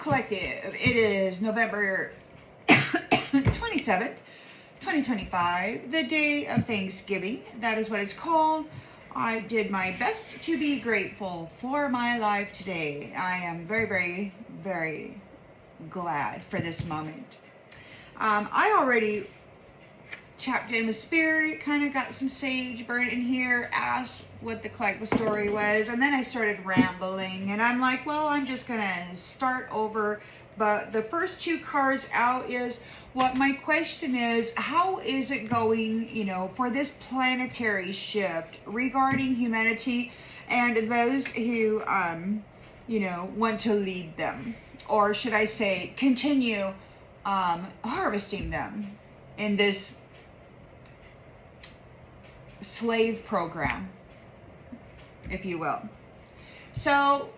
Collective. It is November 27th, 2025, the day of Thanksgiving. That is what it's called. I did my best to be grateful for my life today. I am very, very, very glad for this moment. I already tapped in with spirit, kind of got some sage burnt in here, asked what the collective story was, and then I started rambling, and I'm like, well, I'm just gonna start over. But the first two cards out is what my question is: how is it going, for this planetary shift regarding humanity and those who want to lead them, or should I say continue harvesting them in this slave program, if you will. So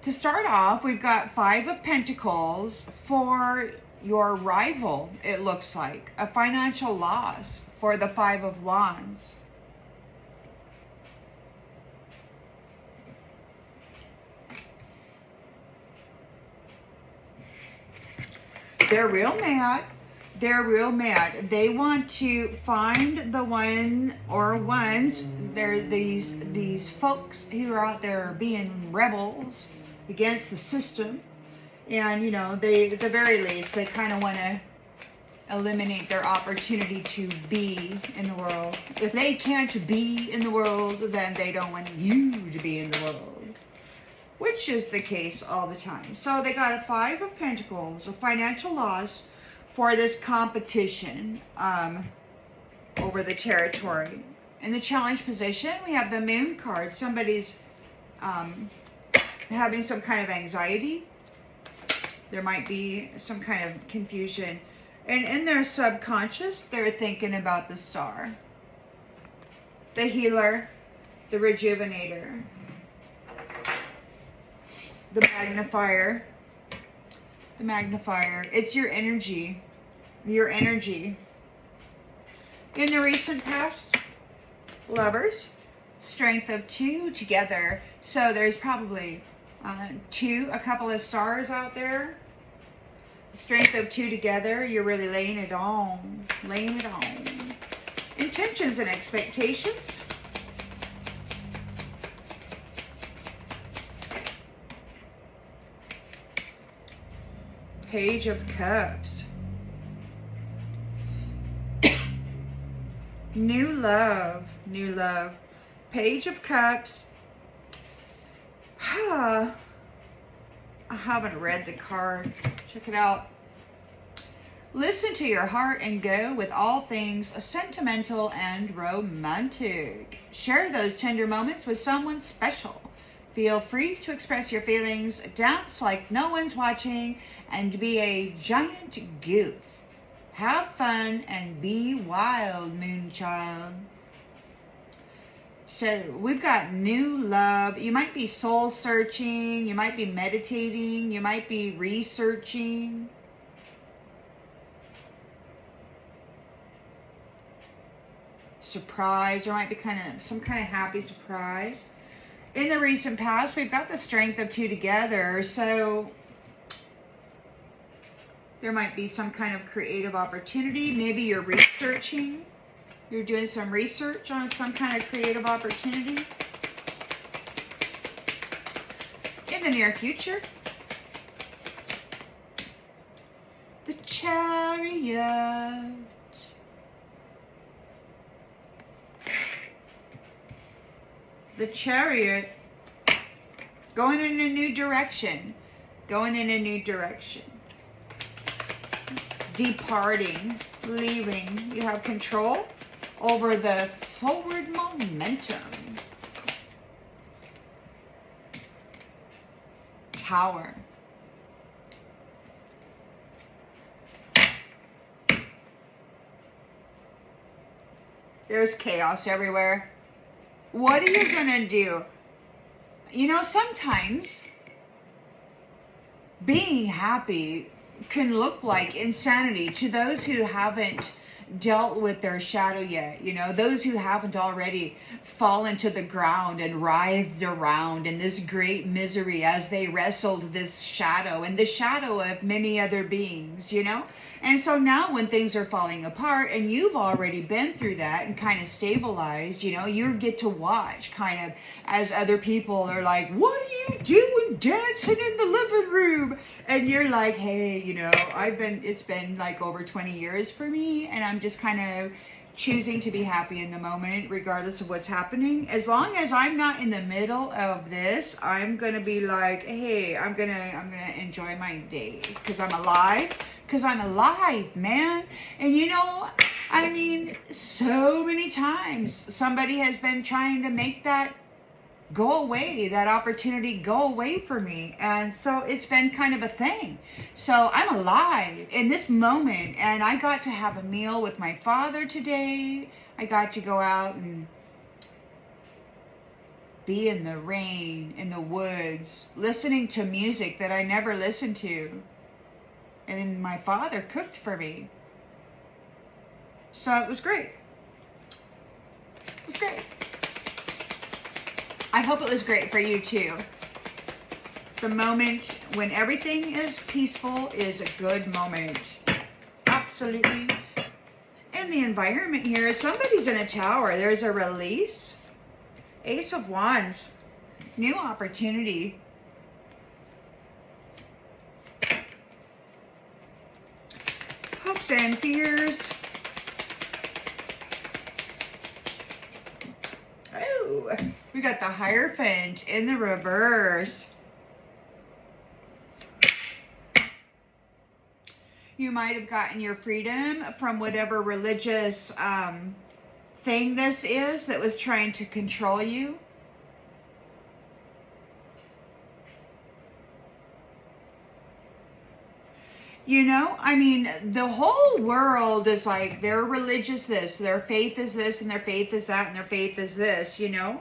to start off, we've got Five of Pentacles for your rival. It looks like a financial loss for the Five of Wands. They're real mad. They're real mad. They want to find the one or ones. There's these folks who are out there being rebels against the system. And, they, at the very least, they kind of want to eliminate their opportunity to be in the world. If they can't be in the world, then they don't want you to be in the world, which is the case all the time. So they got a Five of Pentacles, a financial loss for this competition over the territory. In the challenge position, we have the Moon card. Somebody's having some kind of anxiety. There might be some kind of confusion. And in their subconscious, they're thinking about the Star, the Healer, the Rejuvenator, the Magnifier. The Magnifier. It's your energy. Your energy. In the recent past, Lovers, Strength of Two together. So there's probably a couple of stars out there. Strength of Two together. You're really laying it on. Laying it on. Intentions and expectations. Page of Cups. New love. New love. Page of Cups. I haven't read the card. Check it out. Listen to your heart and go with all things sentimental and romantic. Share those tender moments with someone special. Feel free to express your feelings, dance like no one's watching, and be a giant goof. Have fun and be wild, Moonchild. So we've got new love. You might be soul searching. You might be meditating. You might be researching. Surprise. There might be some kind of happy surprise. In the recent past, we've got the Strength of Two together, so there might be some kind of creative opportunity. Maybe you're researching. You're doing some research on some kind of creative opportunity. In the near future, the Chariot. The Chariot, going in a new direction, going in a new direction, departing, leaving. You have control over the forward momentum. Tower. There's chaos everywhere. What are you gonna do? Sometimes being happy can look like insanity to those who haven't, dealt with their shadow yet. You know, those who haven't already fallen to the ground and writhed around in this great misery as they wrestled this shadow and the shadow of many other beings, you know. And so now when things are falling apart and you've already been through that and kind of stabilized, you know, you get to watch kind of as other people are like, what are you doing dancing in the living room? And you're like, hey, you know, it's been like over 20 years for me, and I'm just kind of choosing to be happy in the moment, regardless of what's happening. As long as I'm not in the middle of this, I'm going to be like, hey, I'm going to enjoy my day because I'm alive. Because I'm alive, man. And you know, I mean, so many times somebody has been trying to make that go away, that opportunity go away for me. And so it's been kind of a thing. So I'm alive in this moment, and I got to have a meal with my father today. I got to go out and be in the rain, in the woods, listening to music that I never listened to. And my father cooked for me. So it was great. It was great. I hope it was great for you too. The moment when everything is peaceful is a good moment. Absolutely. In the environment here, somebody's in a tower. There's a release. Ace of Wands. New opportunity. Hopes and fears. Oh, we got the Hierophant in the reverse. You might have gotten your freedom from whatever religious thing this is that was trying to control you. You know, I mean, the whole world is like, they're religious this, their faith is this, and their faith is that, and their faith is this, you know.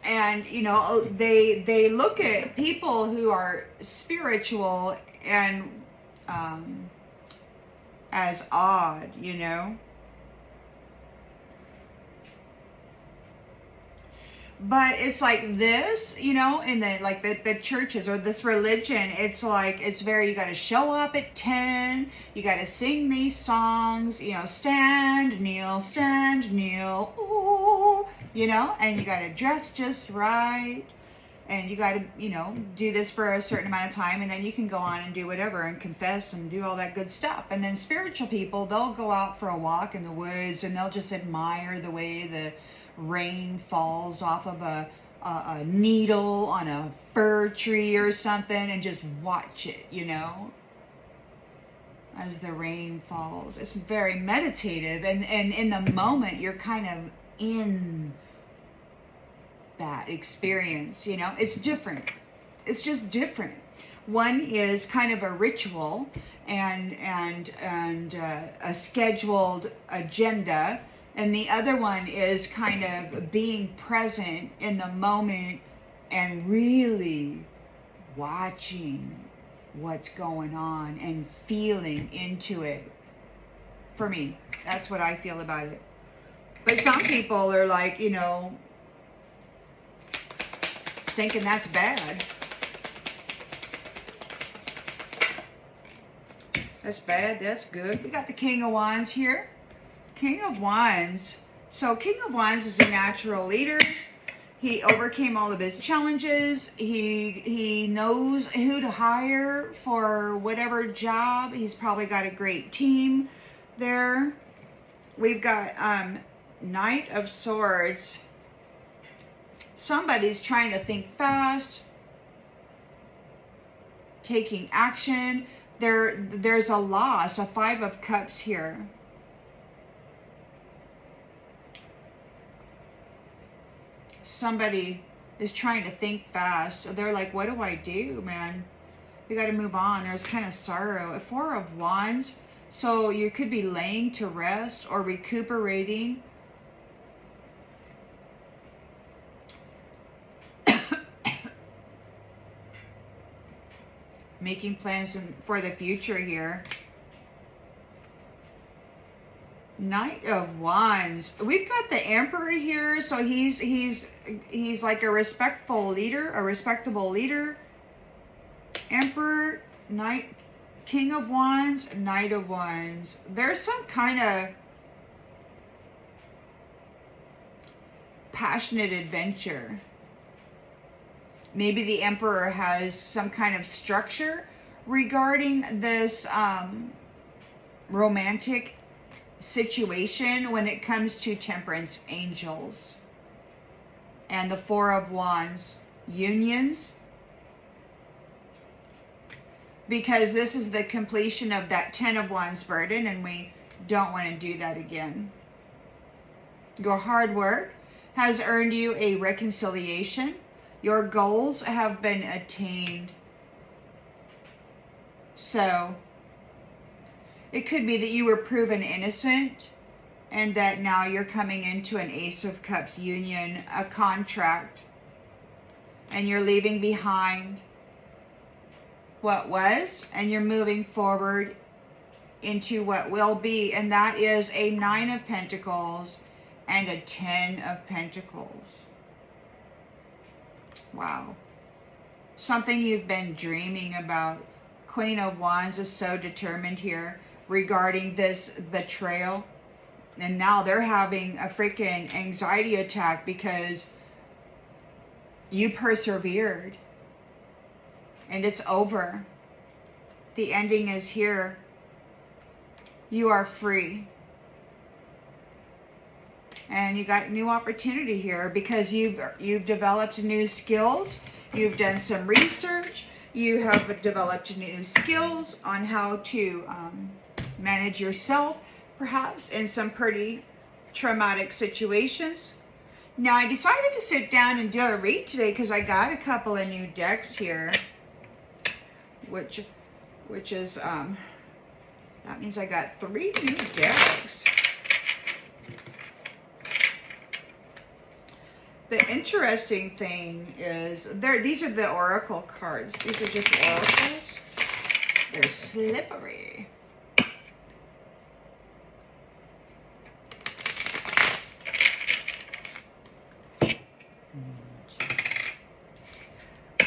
And, you know, they look at people who are spiritual and as odd, you know. But it's like this, you know, in the churches or this religion, it's like, it's very, you got to show up at 10, you got to sing these songs, you know, stand, kneel, ooh, you know, and you got to dress just right, and you got to, you know, do this for a certain amount of time, and then you can go on and do whatever and confess and do all that good stuff. And then spiritual people, they'll go out for a walk in the woods and they'll just admire the way the rain falls off of a needle on a fir tree or something, and just watch it, you know, as the rain falls. It's very meditative, and in the moment you're kind of in that experience, you know. It's different. It's just different. One is kind of a ritual and a scheduled agenda. And the other one is kind of being present in the moment and really watching what's going on and feeling into it. For me, that's what I feel about it. But some people are like, you know, thinking that's bad. That's bad, that's good. We got the King of Wands here. King of Wands. So King of Wands is a natural leader. He overcame all of his challenges. He knows who to hire for whatever job. He's probably got a great team there. We've got Knight of Swords. Somebody's trying to think fast, taking action. There's a loss, a Five of Cups here. Somebody is trying to think fast. They're like, what do I do, man? We got to move on. There's kind of sorrow. A Four of Wands. So you could be laying to rest or recuperating. Making plans for the future here. Knight of Wands. We've got the Emperor here, so he's like a respectful leader, a respectable leader. Emperor, Knight, King of Wands, Knight of Wands. There's some kind of passionate adventure. Maybe the Emperor has some kind of structure regarding this romantic situation when it comes to Temperance angels and the Four of Wands unions, because this is the completion of that Ten of Wands burden, and we don't want to do that again. Your hard work has earned you a reconciliation. Your goals have been attained. So it could be that you were proven innocent and that now you're coming into an Ace of Cups union, a contract, and you're leaving behind what was and you're moving forward into what will be, and that is a Nine of Pentacles and a Ten of Pentacles. Wow. Something you've been dreaming about. Queen of Wands is so determined here regarding this betrayal. And now they're having a freaking anxiety attack because you persevered. And it's over. The ending is here. You are free. And you got new opportunity here because you've developed new skills. You've done some research. You have developed new skills on how to manage yourself, perhaps, in some pretty traumatic situations. Now, I decided to sit down and do a read today because I got a couple of new decks here, which is, that means I got 3 new decks. The interesting thing is, these are the oracle cards. These are just oracles. They're slippery.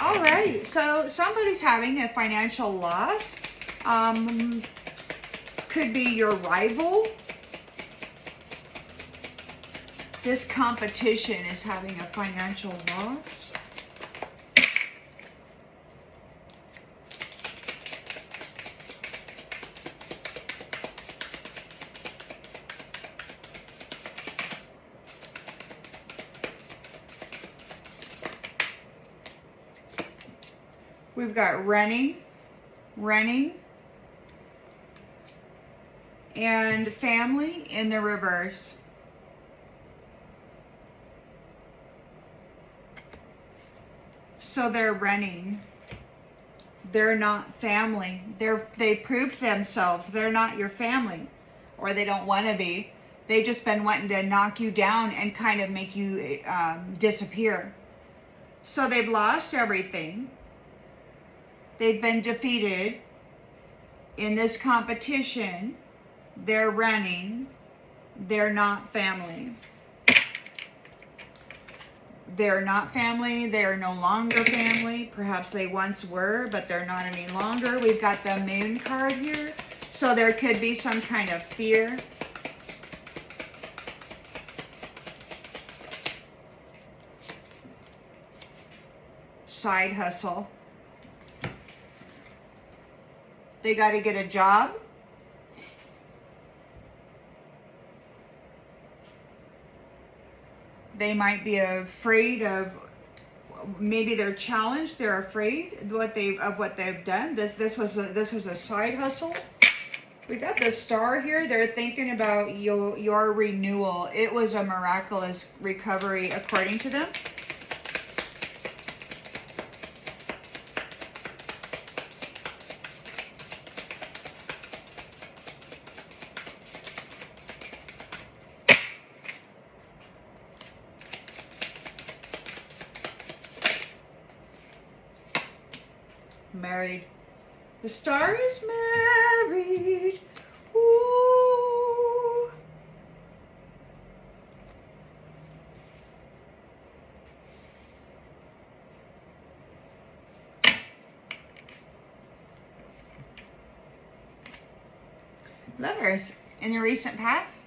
All right, so somebody's having a financial loss. Could be your rival. This competition is having a financial loss. We've got running, and family in the reverse. So they're running. They're not family. They proved themselves. They're not your family, or they don't want to be. They've just been wanting to knock you down and kind of make you disappear. So they've lost everything. They've been defeated in this competition. They're running. They're not family. They're not family. They're no longer family. Perhaps they once were, but they're not any longer. We've got the Moon card here. So there could be some kind of fear. Side hustle. They got to get a job. They might be afraid of, maybe they're challenged. They're afraid of what they've done. This was a side hustle. We got the Star here. They're thinking about your renewal. It was a miraculous recovery, according to them. Married. The Star is married. Ooh. Lovers, in the recent past.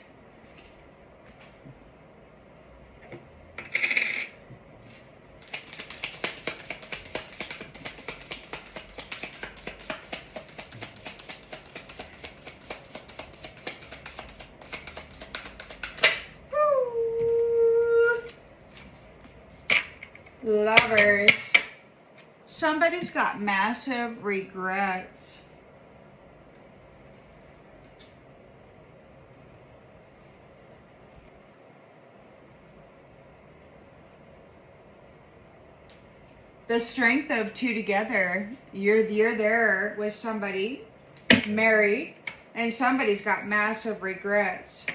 Lovers, somebody's got massive regrets. The strength of two together. You're there with somebody, married, and somebody's got massive regrets.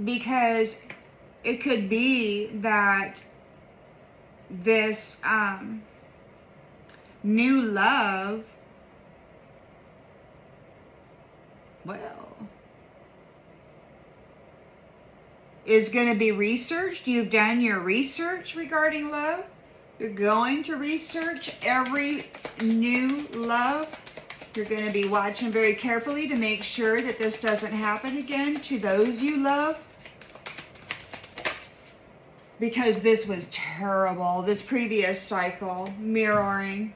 Because it could be that this new love, well, is going to be researched. You've done your research regarding love. You're going to research every new love. You're going to be watching very carefully to make sure that this doesn't happen again to those you love. Because this was terrible. This previous cycle, mirroring.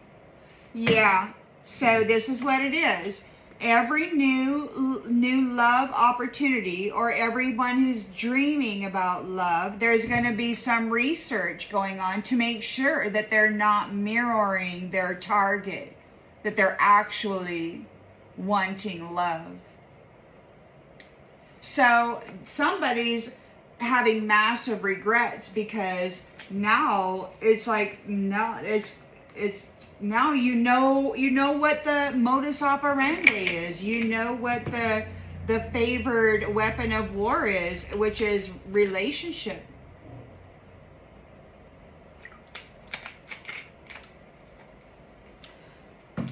Yeah, so this is what it is. Every new love opportunity, or everyone who's dreaming about love, there's going to be some research going on to make sure that they're not mirroring their target, that they're actually wanting love. So somebody's having massive regrets because now it's like, no, it's now you know what the modus operandi is. You know what the favored weapon of war is, which is relationship.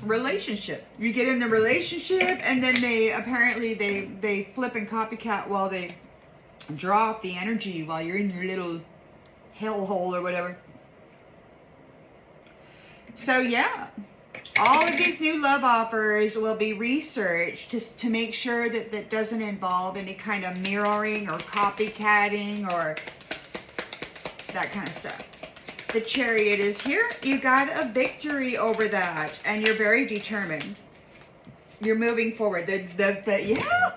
Relationship. You get in the relationship, and then they flip and copycat while they draw off the energy while you're in your little hellhole or whatever. So yeah, all of these new love offers will be researched to make sure that that doesn't involve any kind of mirroring or copycatting or that kind of stuff. The Chariot is here. You got a victory over that, and you're very determined. You're moving forward. Yeah.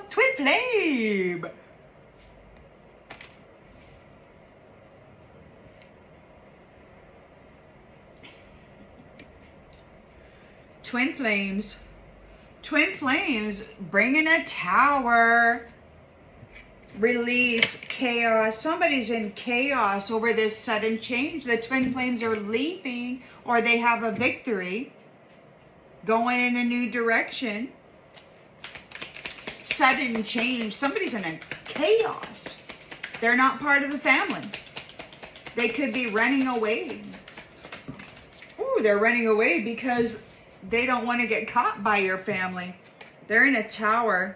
Twin flame. Twin flames. Twin flames bringing a tower. Release, chaos. Somebody's in chaos over this sudden change. The twin flames are leaving, or they have a victory, going in a new direction. Sudden change. Somebody's in a chaos. They're not part of the family. They could be running away. Ooh, they're running away because they don't want to get caught by your family. They're in a tower.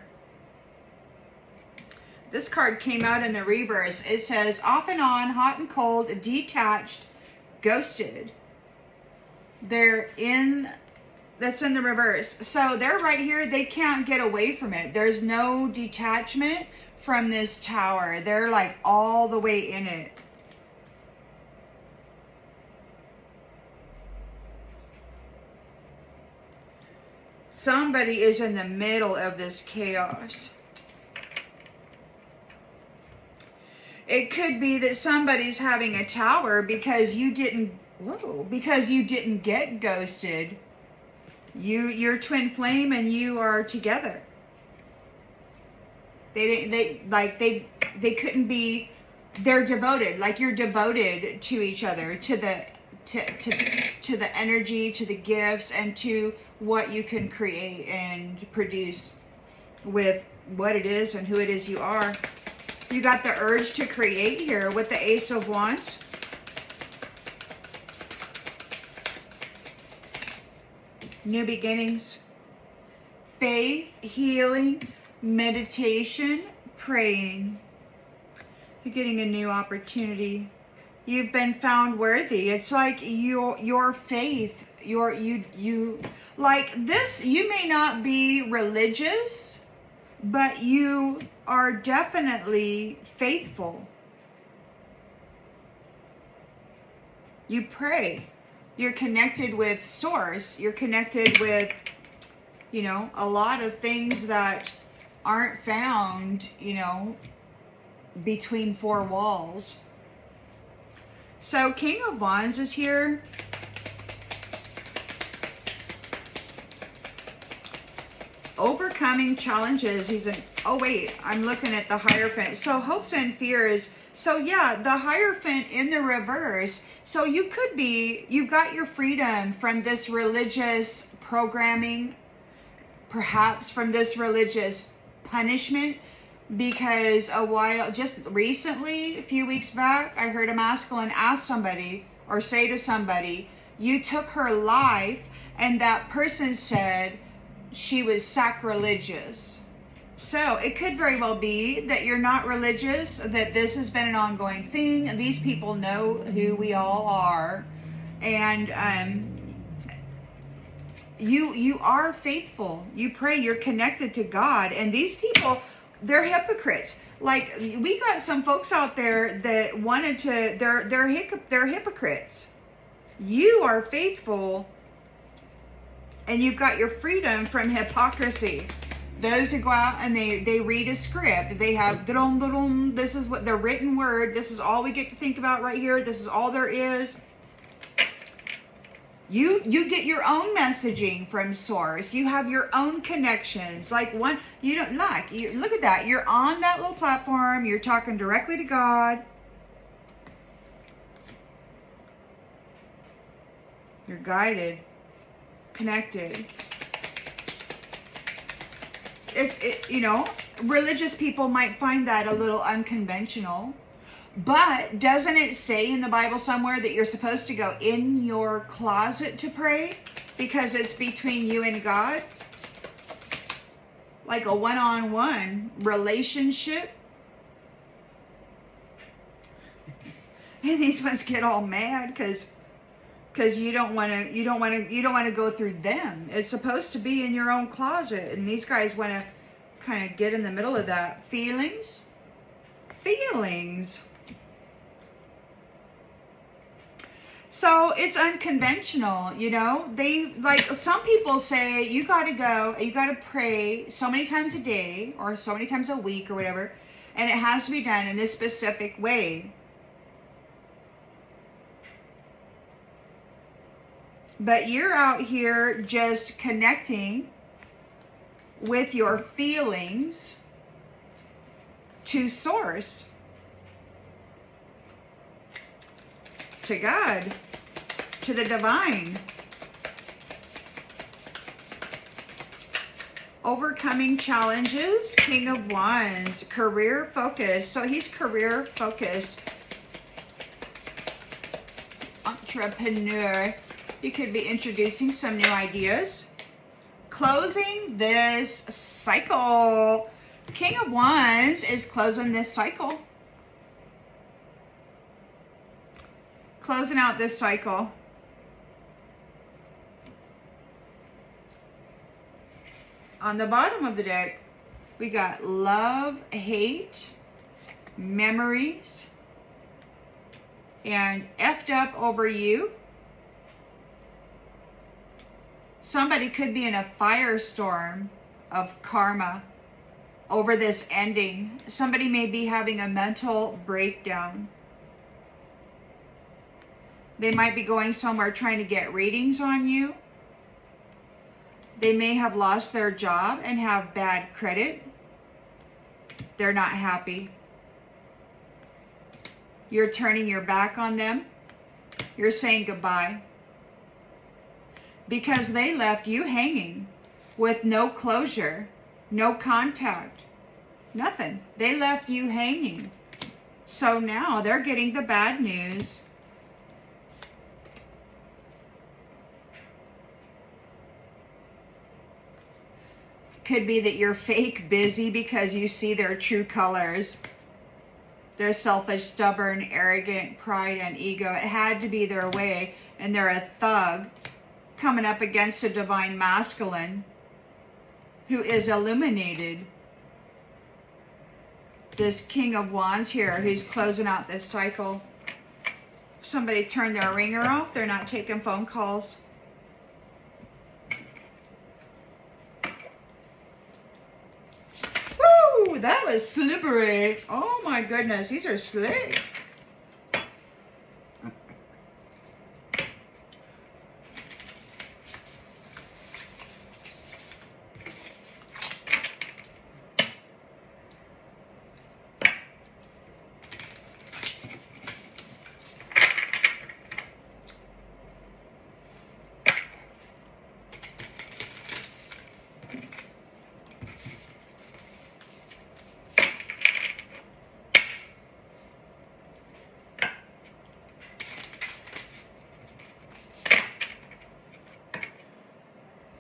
This card came out in the reverse. It says, off and on, hot and cold, detached, ghosted. That's in the reverse. So they're right here. They can't get away from it. There's no detachment from this tower. They're like all the way in it. Somebody is in the middle of this chaos. It could be that somebody's having a tower because you didn't get ghosted. You're twin flame and you are together. They couldn't be. They're devoted. Like you're devoted to each other, to the energy, to the gifts, and to what you can create and produce with what it is and who it is you are. You got the urge to create here with the Ace of Wands. New beginnings. Faith, healing, meditation, praying. You're getting a new opportunity. You've been found worthy. It's like your faith, you like this. You may not be religious, but you are definitely faithful. You pray. You're connected with Source. You're connected with, you know, a lot of things that aren't found, you know, between four walls. So King of Wands is here. Overcoming challenges. He's an, oh wait, I'm looking at the Hierophant. So hopes and fears. So yeah, the Hierophant in the reverse. So you could be, you've got your freedom from this religious programming, perhaps from this religious punishment, because just recently, a few weeks back, I heard a masculine ask somebody or say to somebody, you took her life, and that person said she was sacrilegious. So it could very well be that you're not religious, that this has been an ongoing thing. These people know who we all are. And you are faithful. You pray. You're connected to God. And these people, they're hypocrites. Like, we got some folks out there that wanted to, they're hypocrites. You are faithful, and you've got your freedom from hypocrisy. Those who go out and they read a script, they have, this is what the written word, this is all we get to think about right here, this is all there is. You get your own messaging from Source. You have your own connections. Like one, you don't like, look at that. You're on that little platform. You're talking directly to God. You're guided, connected. You know, religious people might find that a little unconventional. But doesn't it say in the Bible somewhere that you're supposed to go in your closet to pray because it's between you and God? Like a one-on-one relationship? And these ones get all mad because you don't want to go through them. It's supposed to be in your own closet, and these guys want to kind of get in the middle of that. Feelings. So it's unconventional, you know. They, like, some people say you got to pray so many times a day or so many times a week or whatever, and it has to be done in this specific way. But you're out here just connecting with your feelings to Source, to God, to the divine. Overcoming challenges, King of Wands, career focus. So he's career focused. Entrepreneur. You could be introducing some new ideas. Closing this cycle. King of Wands is closing this cycle. Closing out this cycle. On the bottom of the deck, we got love, hate, memories, and effed up over you. Somebody could be in a firestorm of karma over this ending. Somebody may be having a mental breakdown. They might be going somewhere trying to get ratings on you. They may have lost their job and have bad credit. They're not happy. You're turning your back on them. You're saying goodbye. Because they left you hanging with no closure, no contact, nothing. They left you hanging. So now they're getting the bad news. Could be that you're fake busy because you see their true colors. They're selfish, stubborn, arrogant, pride, and ego. It had to be their way. And they're a thug coming up against a divine masculine who is illuminated. This King of Wands here, who's closing out this cycle. Somebody turned their ringer off. They're not taking phone calls. Woo! That was slippery. Oh my goodness. These are slick.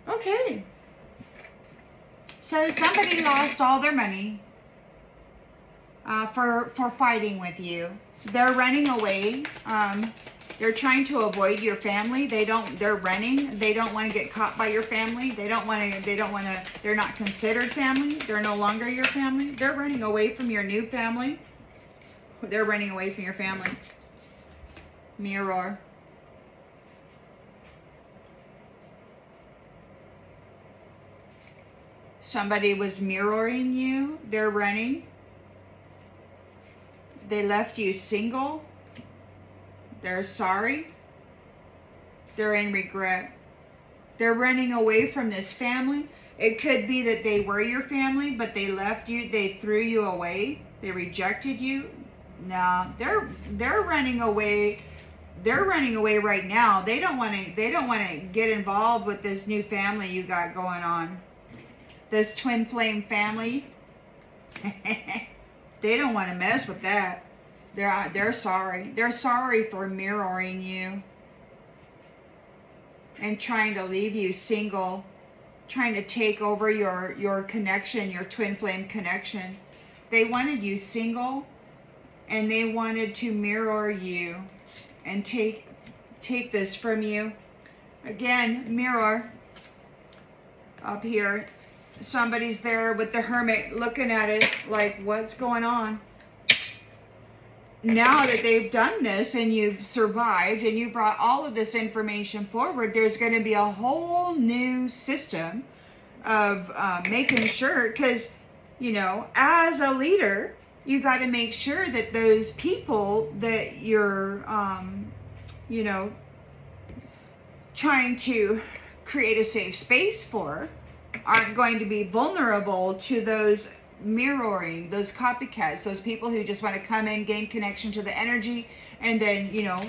Okay, so somebody lost all their money for fighting with you. They're running away. They're trying to avoid your family. They're running. They don't want to get caught by your family. They're not considered family. They're no longer your family. They're running away from your new family. They're running away from your family. Mirror. Somebody was mirroring you. They're running. They left you single. They're sorry. They're in regret. They're running away from this family. It could be that they were your family, but they left you. They threw you away. They rejected you. No, they're running away. They're running away right now. They don't want to get involved with this new family you got going on. This twin flame family. They don't want to mess with that. They're sorry. They're sorry for mirroring you and trying to leave you single, trying to take over your connection, your twin flame connection. They wanted you single, and they wanted to mirror you and take this from you. Again, mirror up here. Somebody's there with the Hermit looking at it like, what's going on? Now that they've done this and you've survived and you brought all of this information forward, there's going to be a whole new system of making sure, because, you know, as a leader, you got to make sure that those people that you're, you know, trying to create a safe space for aren't going to be vulnerable to those mirroring, those copycats, those people who just want to come in, gain connection to the energy, and then, you know,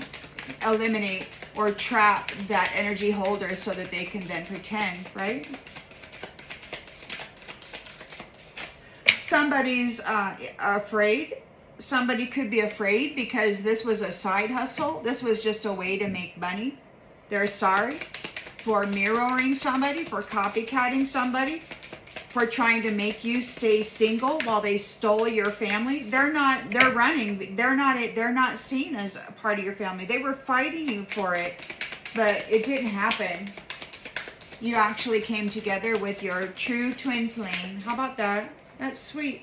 eliminate or trap that energy holder so that they can then pretend, right? Somebody's afraid. Somebody could be afraid because this was a side hustle. This was just a way to make money. They're sorry for mirroring somebody, for copycatting somebody, for trying to make you stay single while they stole your family. They're running. They're not seen as a part of your family. They were fighting you for it, but it didn't happen. You actually came together with your true twin flame. How about that? That's sweet.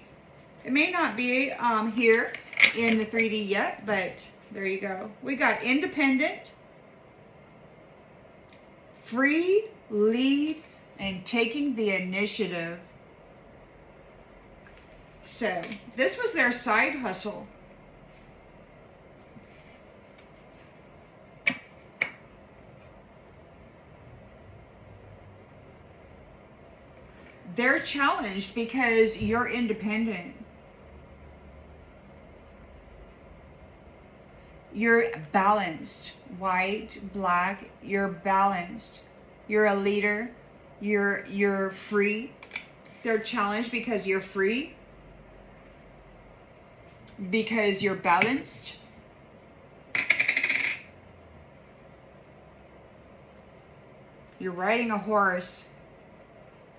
It may not be here in the 3D yet, but there you go. We got independent, free, lead, and taking the initiative. So this was their side hustle. They're challenged because you're independent. You're balanced. White, black, you're balanced. You're a leader. You're free. They're challenged because you're free. Because you're balanced. You're riding a horse.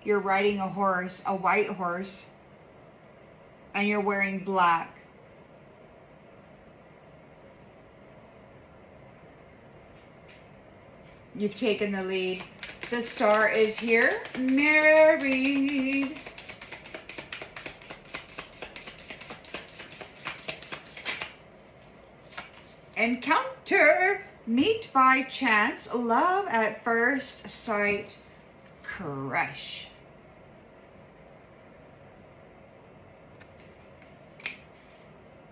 You're riding a horse, a white horse, and you're wearing black. You've taken the lead. The star is here. Married. Encounter. Meet by chance. Love at first sight. Crush.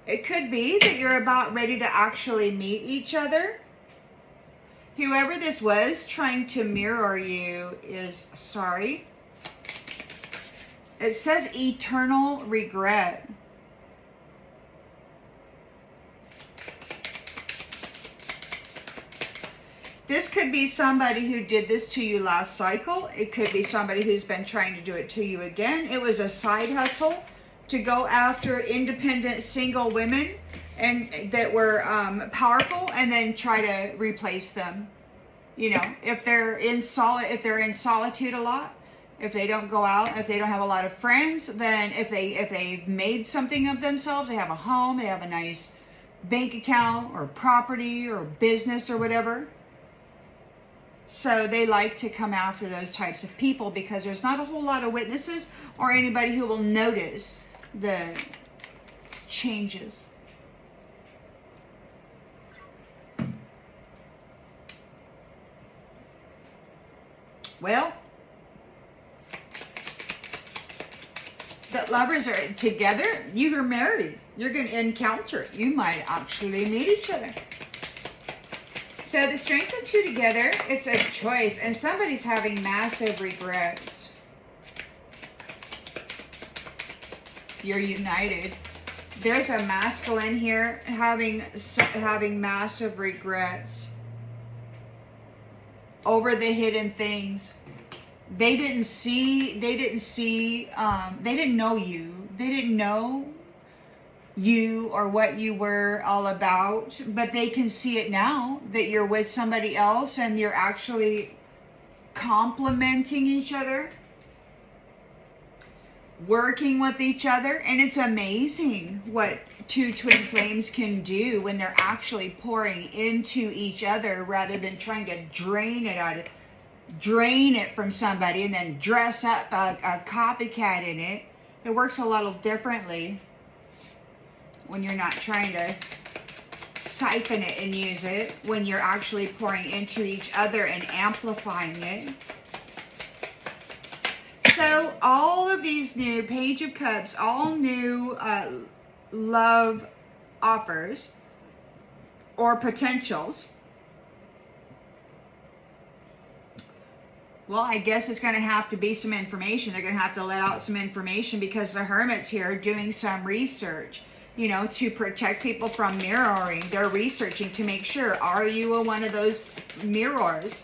It could be that you're about ready to actually meet each other. Whoever this was trying to mirror you is sorry. It says eternal regret. This could be somebody who did this to you last cycle. It could be somebody who's been trying to do it to you again. It was a side hustle to go after independent single women and that were powerful, and then try to replace them. You know, if they're in solitude a lot, if they don't go out, if they don't have a lot of friends, then if they've made something of themselves, they have a home, they have a nice bank account or property or business or whatever. So they like to come after those types of people because there's not a whole lot of witnesses or anybody who will notice the changes. Well, the lovers are together. You are married. You're going to encounter. You might actually meet each other. So the strength of two together, it's a choice. And somebody's having massive regrets. You're united. There's a masculine here having massive regrets over the hidden things. They didn't know you. They didn't know you or what you were all about, but they can see it now that you're with somebody else and you're actually complimenting each other, working with each other. And it's amazing what two twin flames can do when they're actually pouring into each other rather than trying to drain it from somebody and then dress up a copycat in it. It works a little differently when you're not trying to siphon it and use it, when you're actually pouring into each other and amplifying it. So all of these new Page of Cups, all new love offers or potentials. Well, I guess it's going to have to be some information. They're going to have to let out some information because the Hermit's here doing some research, you know, to protect people from mirroring. They're researching to make sure, are you one of those mirrors?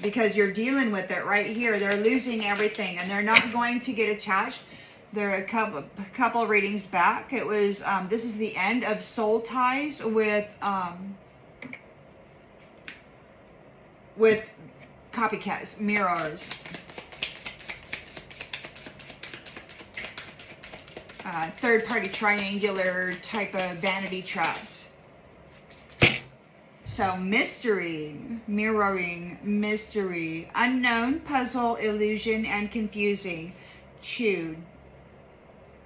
Because you're dealing with it right here. They're losing everything and they're not going to get attached. They're a couple readings back. It was, this is the end of soul ties with copycats, mirrors. Third-party triangular type of vanity traps. So mystery, mirroring, mystery, unknown, puzzle, illusion, and confusing. Chewed.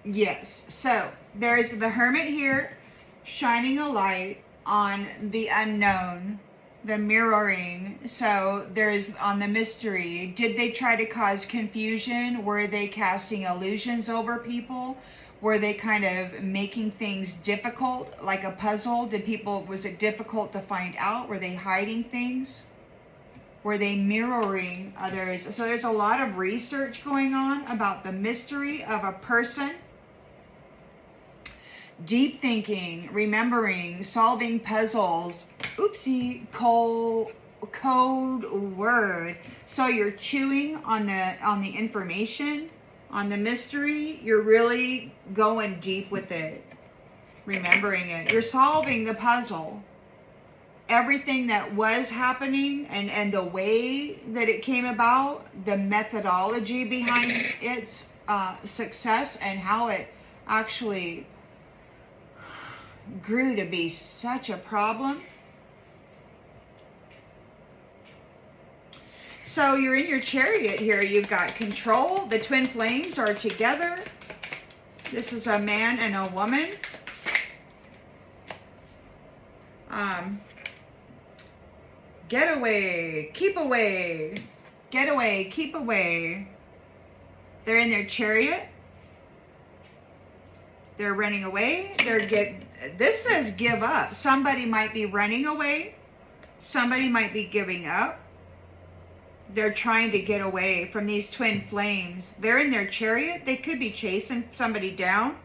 Yes. So there's the Hermit here shining a light on the unknown, the mirroring. So there's on the mystery. Did they try to cause confusion? Were they casting illusions over people? Were they kind of making things difficult, like a puzzle? Was it difficult to find out? Were they hiding things? Were they mirroring others? So there's a lot of research going on about the mystery of a person. Deep thinking, remembering, solving puzzles. Oopsie, code word. So you're chewing on the information. On the mystery, you're really going deep with it, remembering it. You're solving the puzzle. Everything that was happening and the way that it came about, the methodology behind its success and how it actually grew to be such a problem. So you're in your chariot here. You've got control. The twin flames are together. This is a man and a woman. Get away, keep away, get away, keep away. They're in their chariot. They're running away. This says give up. Somebody might be running away. Somebody might be giving up. They're trying to get away from these twin flames. They're in their chariot. They could be chasing somebody down.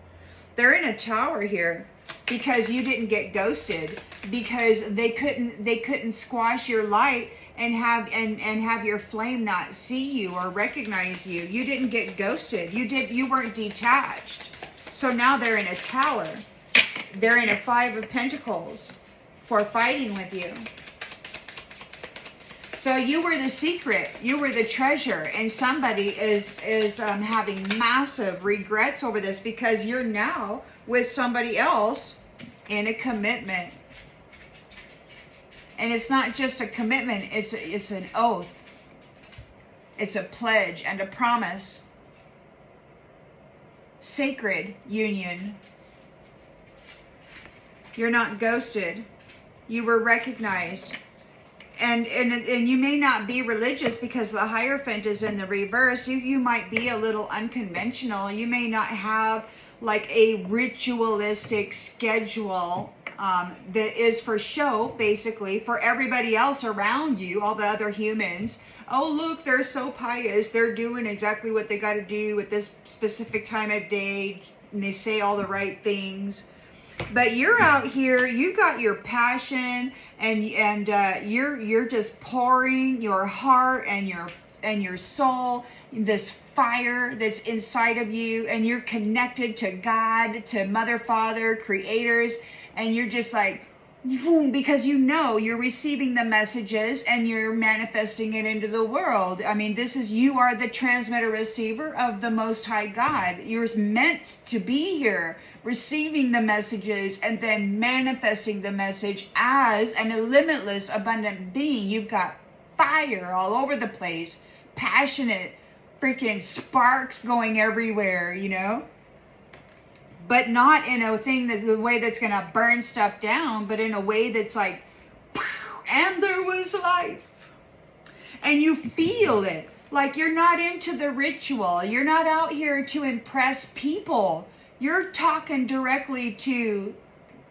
They're in a tower here because you didn't get ghosted, because they couldn't squash your light and have your flame not see you or recognize you. You didn't get ghosted. You weren't detached. So now they're in a tower. They're in a 5 of Pentacles for fighting with you. So you were the secret, you were the treasure, and somebody is having massive regrets over this because you're now with somebody else in a commitment. And it's not just a commitment, it's an oath. It's a pledge and a promise. Sacred union. You're not ghosted. You were recognized. And you may not be religious because the Hierophant is in the reverse. You might be a little unconventional. You may not have like a ritualistic schedule that is for show, basically, for everybody else around you, all the other humans. Oh, look, they're so pious. They're doing exactly what they got to do at this specific time of day. And they say all the right things. But you're out here, you got your passion, and you're just pouring your heart and your soul, this fire that's inside of you, and you're connected to God, to Mother, Father, creators, and you're just like, boom, because you know you're receiving the messages and you're manifesting it into the world. I mean, you are the transmitter receiver of the Most High God. You're meant to be here, receiving the messages and then manifesting the message as a limitless, abundant being. You've got fire all over the place, passionate, freaking sparks going everywhere, you know? But not in a thing the way that's going to burn stuff down, but in a way that's like, and there was life. And you feel it. Like you're not into the ritual. You're not out here to impress people. You're talking directly to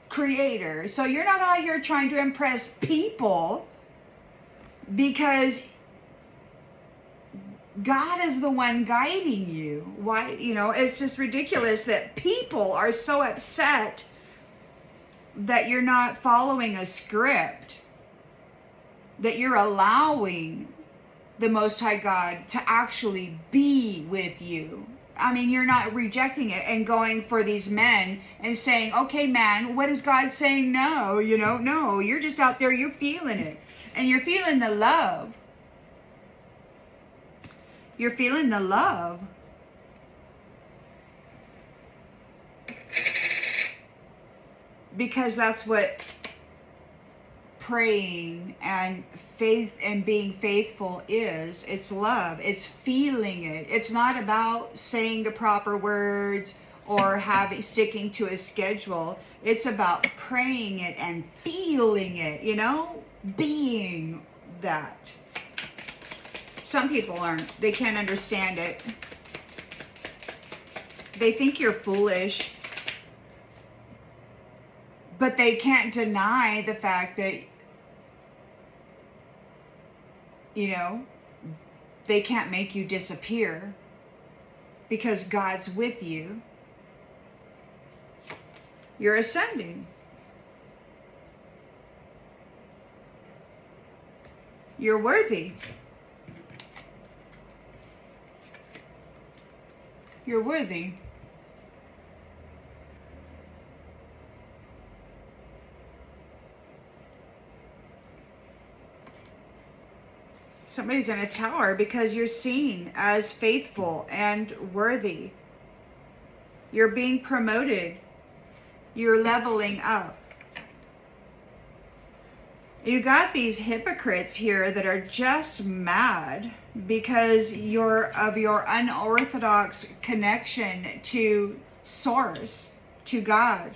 Creator. So you're not out here trying to impress people, because God is the one guiding you. Why, it's just ridiculous that people are so upset that you're not following a script, that you're allowing the Most High God to actually be with you. I mean, you're not rejecting it and going for these men and saying, okay, man, what is God saying? No, no, you're just out there, you're feeling it. And you're feeling the love. You're feeling the love. Because that's what praying and faith and being faithful is. It's love. It's feeling it. It's not about saying the proper words or sticking to a schedule. It's about praying it and feeling it, being that. Some people aren't. They can't understand it. They think you're foolish. But they can't deny the fact that, they can't make you disappear because God's with you. You're ascending. You're worthy. You're worthy. Somebody's in a tower because you're seen as faithful and worthy. You're being promoted. You're leveling up. You got these hypocrites here that are just mad because of your unorthodox connection to source, to God.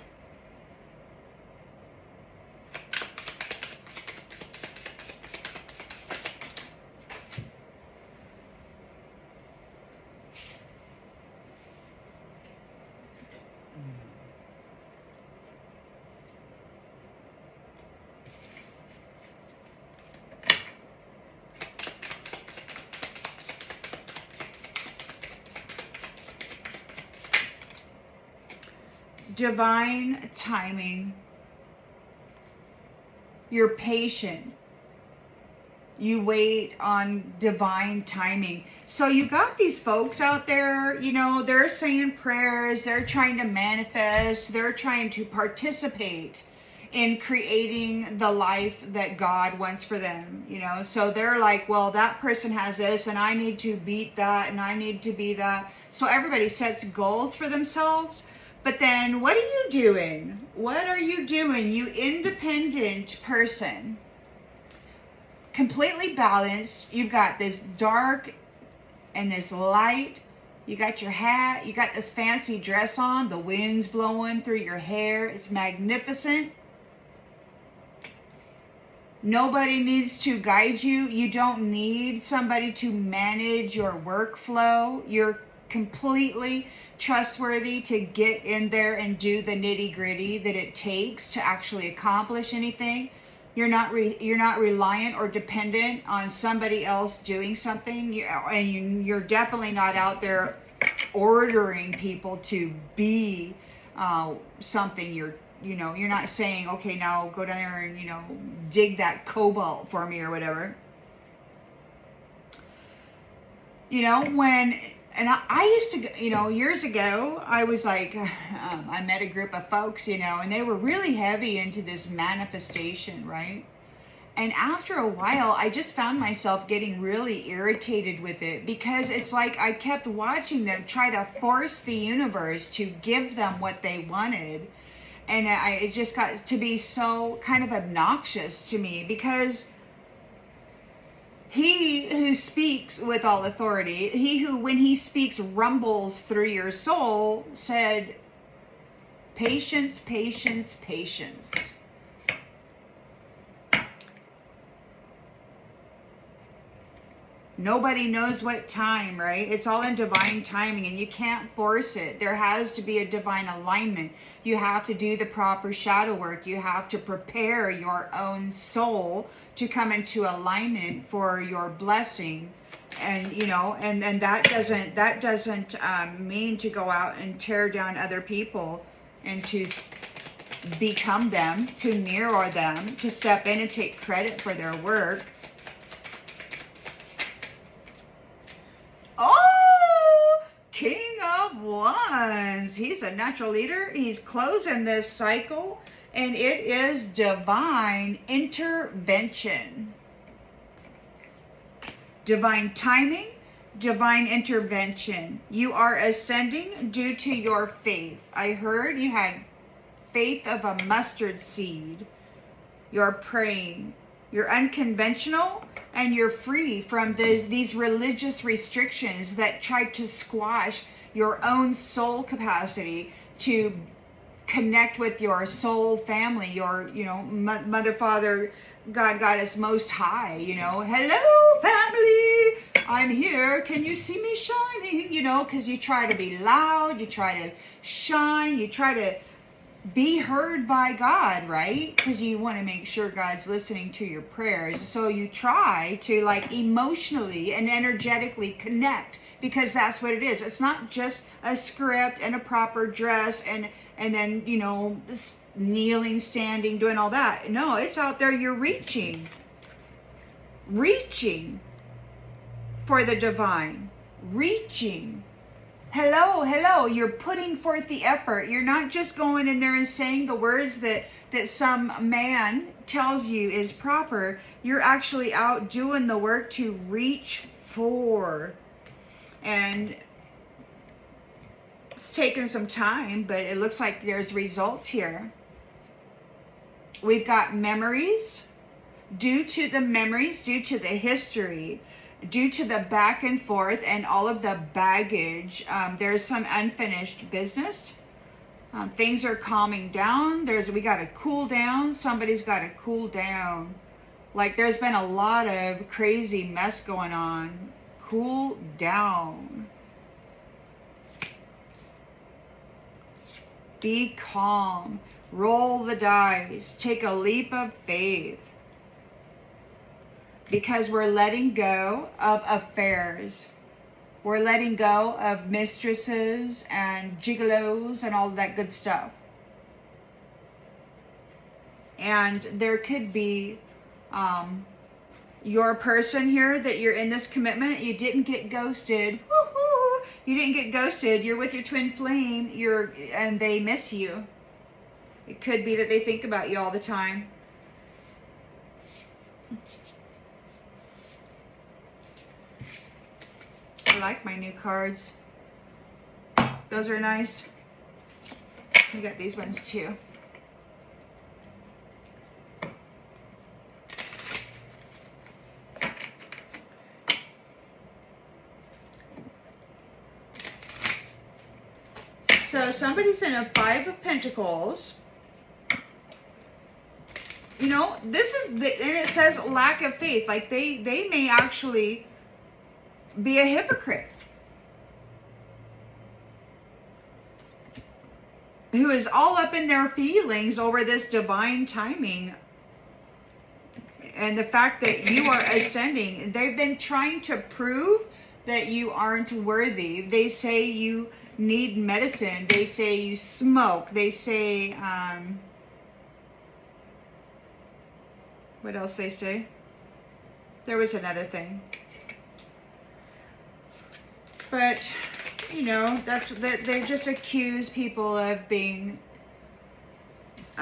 Divine timing. You're patient. You wait on divine timing. So you got these folks out there, you know, they're saying prayers, they're trying to manifest, they're trying to participate in creating the life that God wants for them, you know. So they're like, well, that person has this and I need to beat that and I need to be that. So everybody sets goals for themselves. But then what are you doing? What are you doing, you independent person? Completely balanced. You've got this dark and this light. You got your hat. You got this fancy dress on. The wind's blowing through your hair. It's magnificent. Nobody needs to guide you. You don't need somebody to manage your workflow. You're completely trustworthy to get in there and do the nitty-gritty that it takes to actually accomplish anything. You're not reliant or dependent on somebody else doing something. You're definitely not out there ordering people to be something. You're not saying, okay, now go down there and, dig that cobalt for me or whatever. And I used to, years ago, I was like, I met a group of folks, and they were really heavy into this manifestation, right? And after a while, I just found myself getting really irritated with it because it's like I kept watching them try to force the universe to give them what they wanted. And it just got to be so kind of obnoxious to me because he who speaks with all authority, he who, when he speaks, rumbles through your soul, said, patience, patience, patience. Nobody knows what time, right? It's all in divine timing and you can't force it. There has to be a divine alignment. You have to do the proper shadow work. You have to prepare your own soul to come into alignment for your blessing. And, and that doesn't mean to go out and tear down other people and to become them, to mirror them, to step in and take credit for their work. Oh, King of Wands. He's a natural leader. He's closing this cycle, and it is divine intervention. Divine timing, divine intervention. You are ascending due to your faith. I heard you had faith of a mustard seed. You're praying. You're unconventional. And you're free from these religious restrictions that try to squash your own soul capacity to connect with your soul family, your, Mother, Father, God, Goddess, Most High, hello, family, I'm here, can you see me shining, because you try to be loud, you try to shine, you try to be heard by God, right? Because you want to make sure God's listening to your prayers. So you try to emotionally and energetically connect because that's what it is. It's not just a script and a proper dress and then, kneeling, standing, doing all that. No, it's out there. You're reaching for the divine, reaching. Hello, you're putting forth the effort. You're not just going in there and saying the words that some man tells you is proper. You're actually out doing the work to reach for. And it's taken some time, but it looks like there's results here. We've got memories. due to the memories, due to the history, due to the back and forth and all of the baggage. There's some unfinished business. Things are calming down. We got to cool down. Somebody's got to cool down. Like there's been a lot of crazy mess going on. Cool down. Be calm. Roll the dice. Take a leap of faith. Because we're letting go of affairs. We're letting go of mistresses and gigolos and all that good stuff. And there could be your person here that you're in this commitment. You didn't get ghosted. Woo-hoo! You didn't get ghosted. You're with your twin flame. And they miss you. It could be that they think about you all the time. I like my new cards. Those are nice. We got these ones too. So somebody's in a 5 of Pentacles. You know, and it says lack of faith. Like they may actually be a hypocrite who is all up in their feelings over this divine timing and the fact that you are ascending. They've been trying to prove that you aren't worthy. They say you need medicine. They say you smoke. They say what else they say? There was another thing. But, you know, they just accuse people of being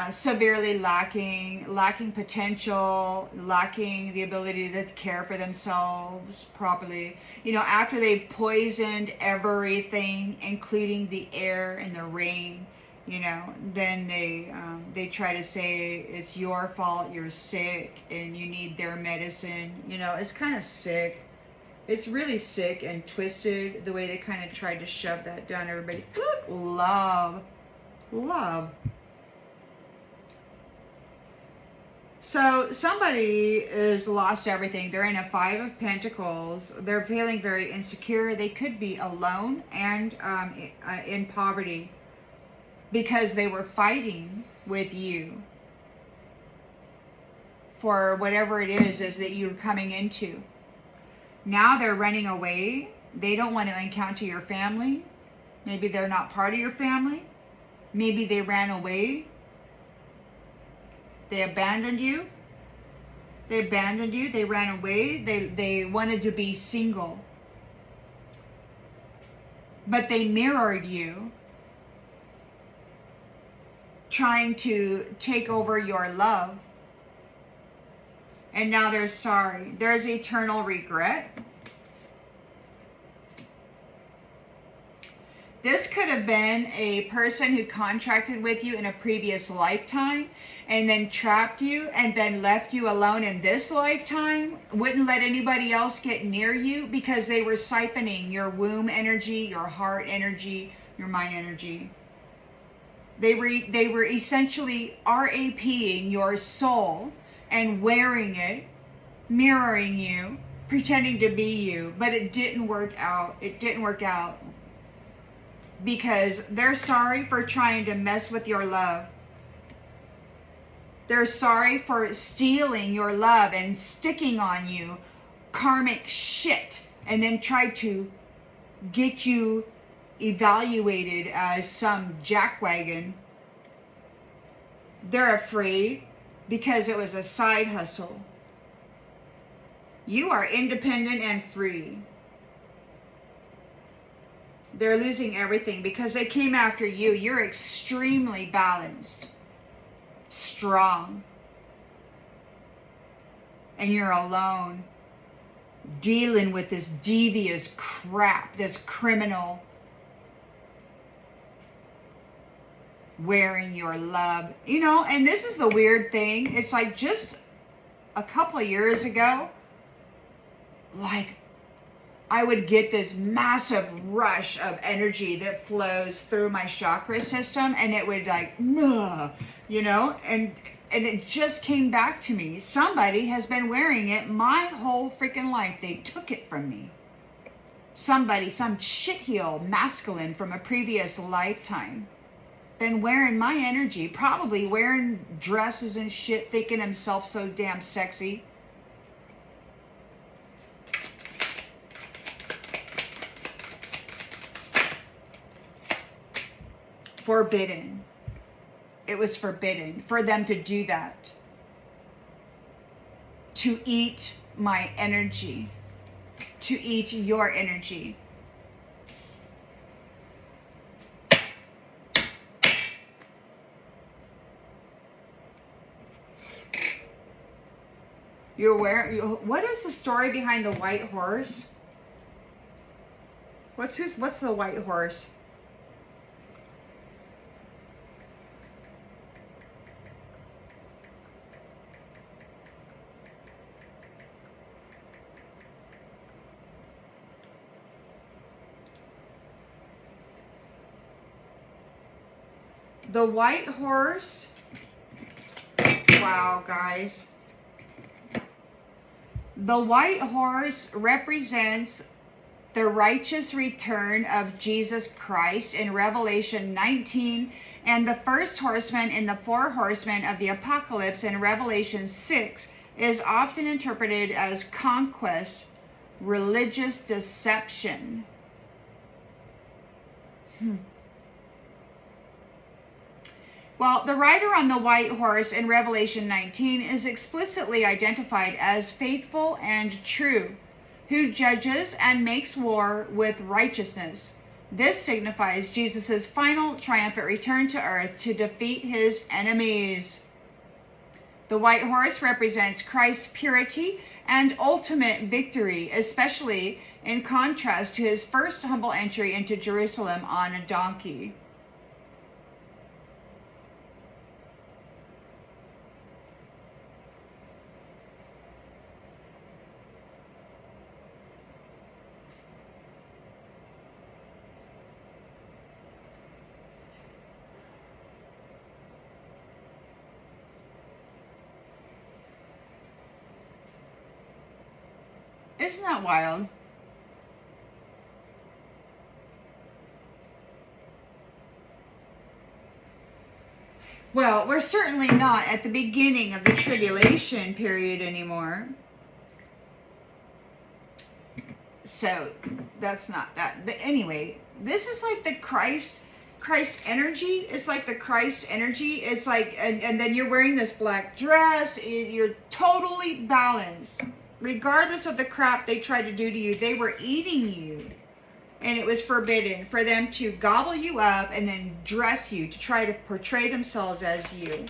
severely lacking potential, lacking the ability to care for themselves properly. You know, after they've poisoned everything, including the air and the rain, you know, then they try to say it's your fault, you're sick, and you need their medicine. You know, it's kind of sick. It's really sick and twisted the way they kind of tried to shove that down everybody. Look, love. So somebody has lost everything. They're in a 5 of Pentacles. They're feeling very insecure. They could be alone and in poverty because they were fighting with you for whatever it is that you're coming into. Now they're running away. They don't want to encounter your family. Maybe they're not part of your family. Maybe they ran away. They abandoned you. They ran away. They wanted to be single. But they mirrored you, trying to take over your love. And now they're sorry. There's eternal regret. This could have been a person who contracted with you in a previous lifetime and then trapped you and then left you alone in this lifetime. Wouldn't let anybody else get near you because they were siphoning your womb energy, your heart energy, your mind energy. They were essentially RAPing your soul and wearing it, mirroring you, pretending to be you, but it didn't work out. It didn't work out because they're sorry for trying to mess with your love. They're sorry for stealing your love and sticking on you karmic shit and then tried to get you evaluated as some jackwagon. They're afraid because it was a side hustle. You are independent and free. They're losing everything because they came after you. You're extremely balanced, strong, and you're alone dealing with this devious crap, this criminal wearing your love. You know, and this is the weird thing. It's like just a couple of years ago, like, I would get this massive rush of energy that flows through my chakra system, and it would like, you know, and it just came back to me. Somebody has been wearing it my whole freaking life. They took it from me. Somebody, some shitheel masculine from a previous lifetime, been wearing my energy, probably wearing dresses and shit, thinking himself so damn sexy. Forbidden. It was forbidden for them to do that. To eat my energy. To eat your energy. You're wearing, what is the story behind the white horse? What's the white horse? The white horse, wow, guys. The white horse represents the righteous return of Jesus Christ in Revelation 19, and the first horseman in the four horsemen of the apocalypse in Revelation 6 is often interpreted as conquest, religious deception. Well, the rider on the white horse in Revelation 19 is explicitly identified as faithful and true, who judges and makes war with righteousness. This signifies Jesus' final triumphant return to earth to defeat his enemies. The white horse represents Christ's purity and ultimate victory, especially in contrast to his first humble entry into Jerusalem on a donkey. Isn't that wild? Well, we're certainly not at the beginning of the tribulation period anymore. So that's not that. Anyway, this is like the Christ energy. It's like the Christ energy. It's like, and then you're wearing this black dress. You're totally balanced. Regardless of the crap they tried to do to you, they were eating you. And it was forbidden for them to gobble you up and then dress you to try to portray themselves as you.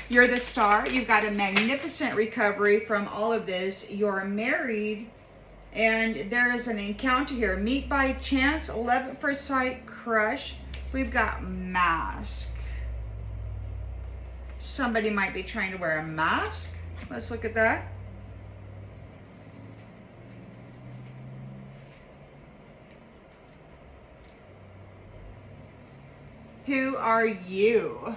You're the star. You've got a magnificent recovery from all of this. You're married. And there is an encounter here. Meet by chance, love at first sight, crush. We've got mask. Somebody might be trying to wear a mask. Let's look at that. Who are you?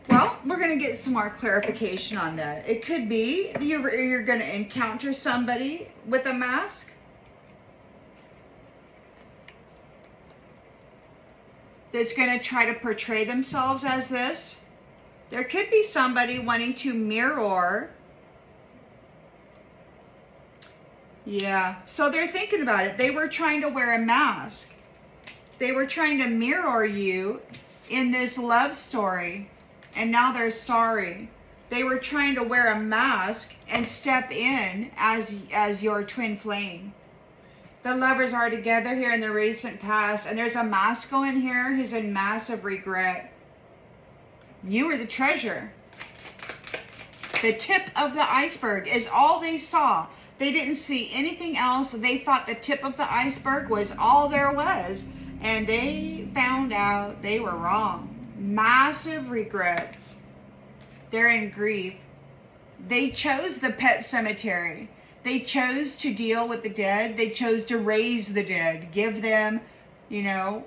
Well, we're going to get some more clarification on that. It could be you're going to encounter somebody with a mask. That's going to try to portray themselves as this. There could be somebody wanting to mirror. Yeah, so they're thinking about it. They were trying to wear a mask. They were trying to mirror you in this love story. And now they're sorry. They were trying to wear a mask and step in as your twin flame. The lovers are together here in the recent past, and there's a masculine here who's in massive regret. You were the treasure. The tip of the iceberg is all they saw. They didn't see anything else. They thought the tip of the iceberg was all there was. And they found out they were wrong. Massive regrets. They're in grief. They chose the pet cemetery. They chose to deal with the dead. They chose to raise the dead. Give them, you know,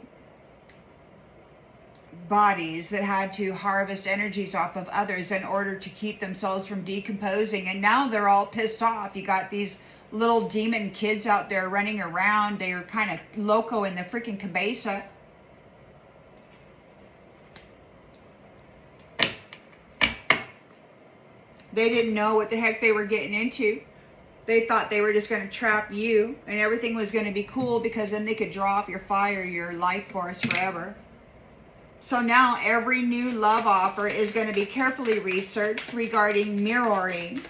bodies that had to harvest energies off of others in order to keep themselves from decomposing. And now they're all pissed off. You got these little demon kids out there running around. They are kind of loco in the freaking cabeza. They didn't know what the heck they were getting into. They thought they were just going to trap you and everything was going to be cool because then they could draw off your fire, your life force forever. So now every new love offer is going to be carefully researched regarding mirroring,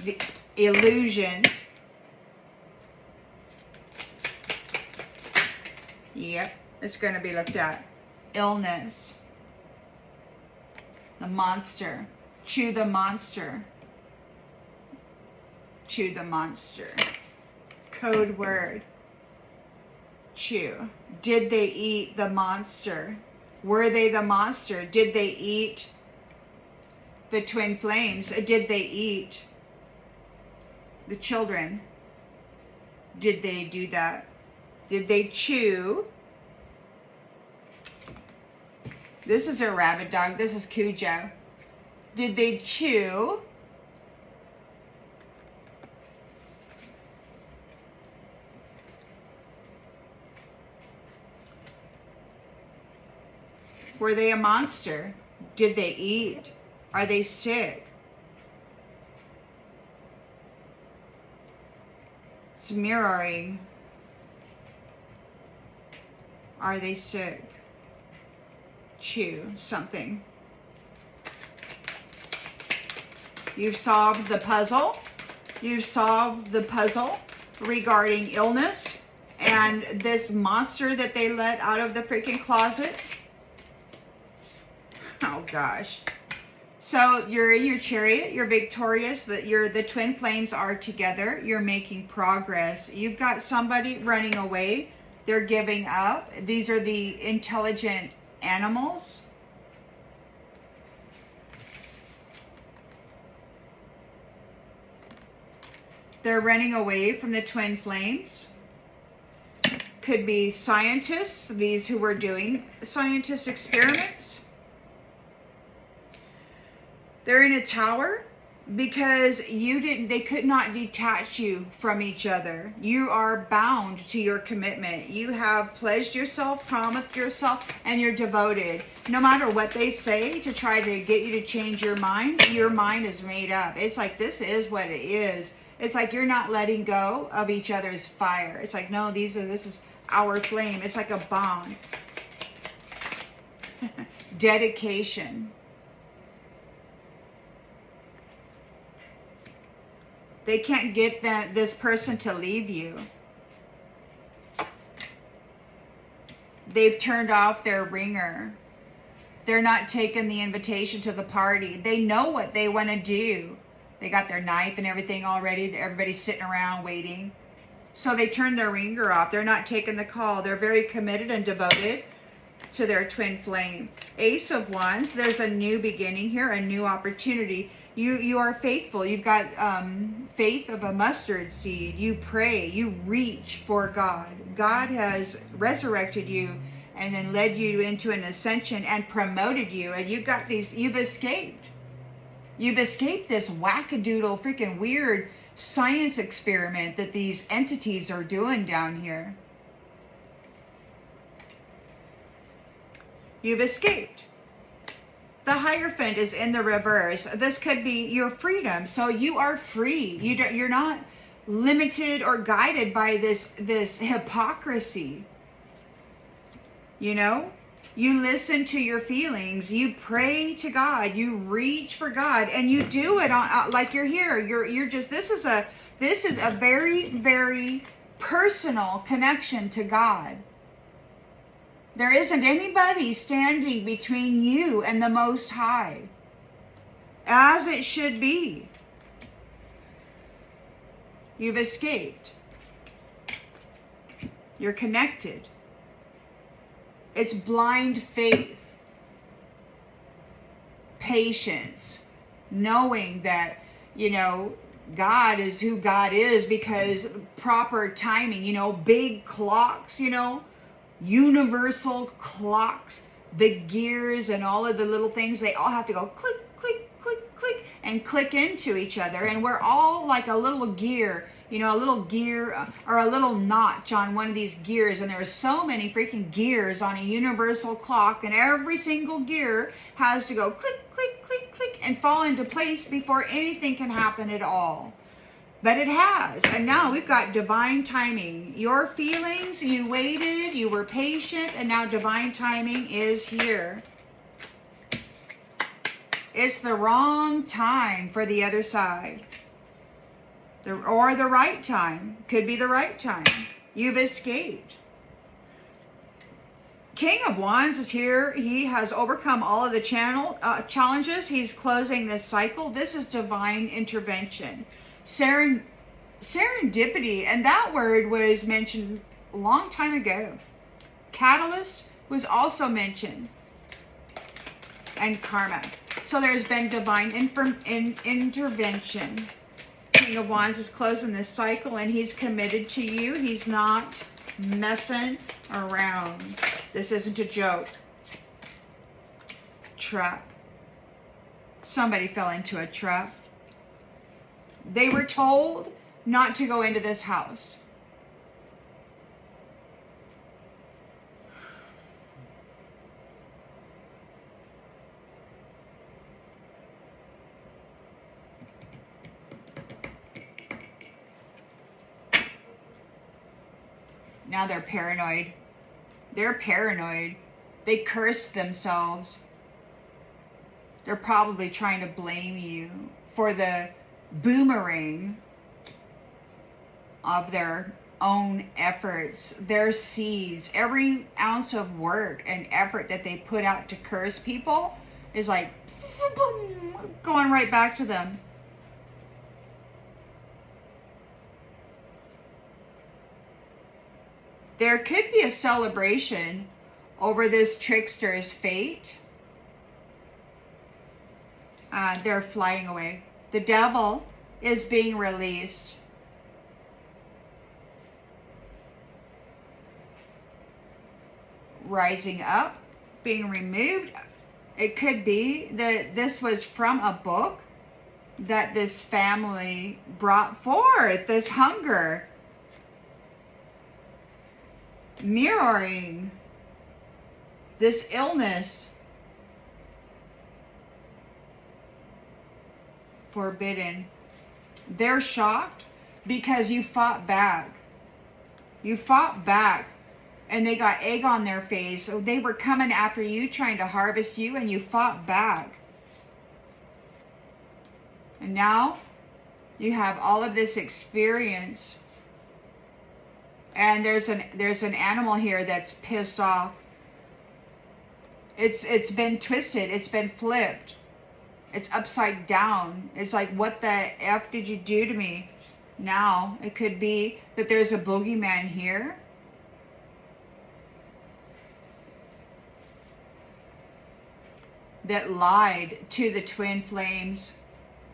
the illusion. Yep, it's going to be looked at. Illness. The monster. Chew the monster. Chew the monster. Code word. Chew. Did they eat the monster? Were they the monster? Did they eat the twin flames? Did they eat the children? Did they do that? Did they chew? This is a rabid dog. This is Cujo. Did they chew? Were they a monster? Did they eat? Are they sick? It's mirroring. Are they sick? Chew something. You've solved the puzzle. You've solved the puzzle regarding illness and this monster that they let out of the freaking closet. Oh gosh. So you're in your chariot, you're victorious, that the twin flames are together, you're making progress. You've got somebody running away, they're giving up. These are the intelligent animals. They're running away from the twin flames. Could be scientists, these who were doing scientist experiments. They're in a tower because they could not detach you from each other. You are bound to your commitment. You have pledged yourself, promised yourself, and you're devoted. No matter what they say to try to get you to change your mind is made up. It's like, this is what it is. It's like you're not letting go of each other's fire. It's like, no, this is our flame. It's like a bond. Dedication. They can't get this person to leave you. They've turned off their ringer. They're not taking the invitation to the party. They know what they want to do. They got their knife and everything already. Everybody's sitting around waiting. So they turn their ringer off. They're not taking the call. They're very committed and devoted to their twin flame. Ace of Wands. There's a new beginning here, a new opportunity. You are faithful. You've got faith of a mustard seed. You pray. You reach for God. God has resurrected you and then led you into an ascension and promoted you. And you've got you've escaped. You've escaped this wackadoodle freaking weird science experiment that these entities are doing down here. You've escaped. The Hierophant is in the reverse. This could be your freedom. So you are free. You're not limited or guided by this hypocrisy. You know? You listen to your feelings. You pray to God. You reach for God, and you do it like you're here. You're just. This is a very, very personal connection to God. There isn't anybody standing between you and the Most High. as it should be. You've escaped. You're connected. It's blind faith, patience, knowing that, you know, God is who God is because proper timing, you know, big clocks, you know, universal clocks, the gears and all of the little things, they all have to go click, click, click, click, and click into each other. And we're all like a little gear, you know, a little gear or a little notch on one of these gears. And there are so many freaking gears on a universal clock, and every single gear has to go click, click, click, click, and fall into place before anything can happen at all. But it has. And now we've got divine timing. Your feelings, you waited, you were patient, and now divine timing is here. It's the wrong time for the other side. Or the right time. Could be the right time. You've escaped. King of Wands is here. He has overcome all of the challenges. He's closing this cycle. This is divine intervention. Serendipity, and that word was mentioned a long time ago. Catalyst was also mentioned. And karma. So there's been divine intervention. King of Wands is closing this cycle, and he's committed to you. He's not messing around. This isn't a joke. Trap. Somebody fell into a trap. They were told not to go into this house. Now they're paranoid. They're paranoid. They cursed themselves. They're probably trying to blame you for the boomerang of their own efforts, their seeds. Every ounce of work and effort that they put out to curse people is like boom, going right back to them. There could be a celebration over this trickster's fate. They're flying away. The devil is being released. Rising up, being removed. It could be that this was from a book that this family brought forth, this hunger. Mirroring this illness. Forbidden. They're shocked because you fought back. You fought back, and they got egg on their face. So they were coming after you, trying to harvest you, and you fought back. And now you have all of this experience. And there's an animal here that's pissed off. It's been twisted. It's been flipped. It's upside down. It's like, what the F did you do to me? Now, it could be that there's a boogeyman here. That lied to the twin flames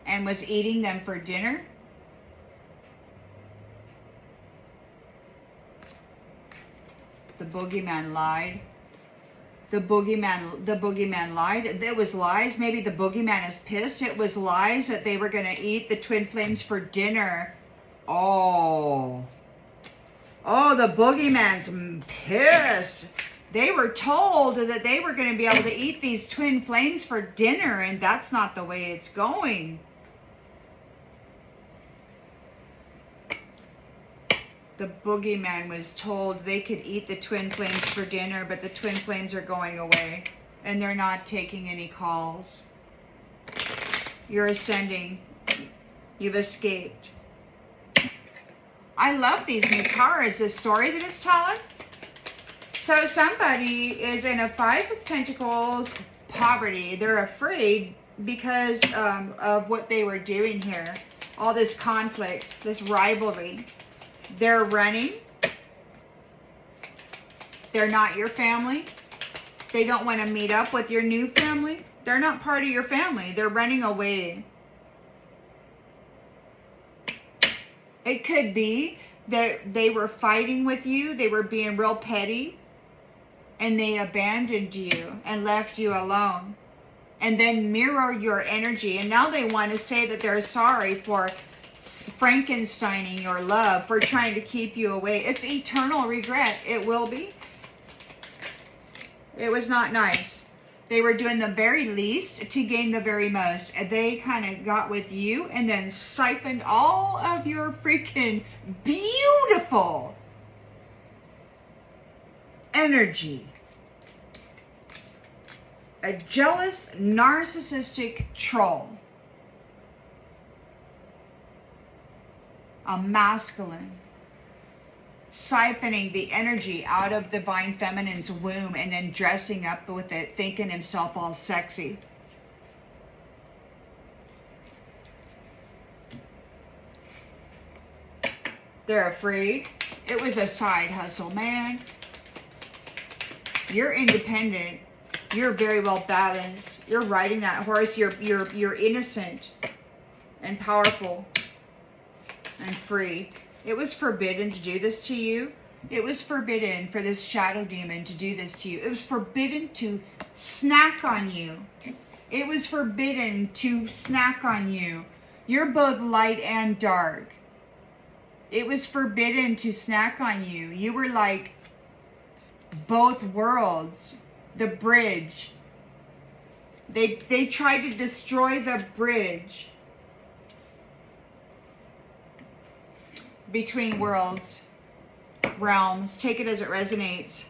and was eating them for dinner. The boogeyman lied. The boogeyman lied. It was lies. Maybe the boogeyman is pissed. It was lies that they were going to eat the twin flames for dinner. Oh, the boogeyman's pissed. They were told that they were going to be able to eat these twin flames for dinner, and that's not the way it's going. The boogeyman was told they could eat the twin flames for dinner, but the twin flames are going away, and they're not taking any calls. You're ascending. You've escaped. I love these new cards, the story that it's telling. So somebody is in a 5 of Pentacles, poverty. They're afraid because of what they were doing here. All this conflict, this rivalry. They're running. They're not your family. They don't want to meet up with your new family. They're not part of your family. They're running away. It could be that they were fighting with you. They were being real petty. And they abandoned you and left you alone. And then mirror your energy. And now they want to say that they're sorry for Frankensteining your love, for trying to keep you away. It's eternal regret. It will be. It was not nice. They were doing the very least to gain the very most. And they kind of got with you and then siphoned all of your freaking beautiful energy. A jealous, narcissistic troll. A masculine. Siphoning the energy out of divine feminine's womb and then dressing up with it, thinking himself all sexy. They're afraid. It was a side hustle, man. You're independent. You're very well balanced. You're riding that horse. You're innocent and powerful and free. It was forbidden to do this to you. It was forbidden for this shadow demon to do this to you. It was forbidden to snack on you. It was forbidden to snack on you. You're both light and dark. It was forbidden to snack on you. You were like both worlds. The bridge. They tried to destroy the bridge between worlds, realms. Take it as it resonates.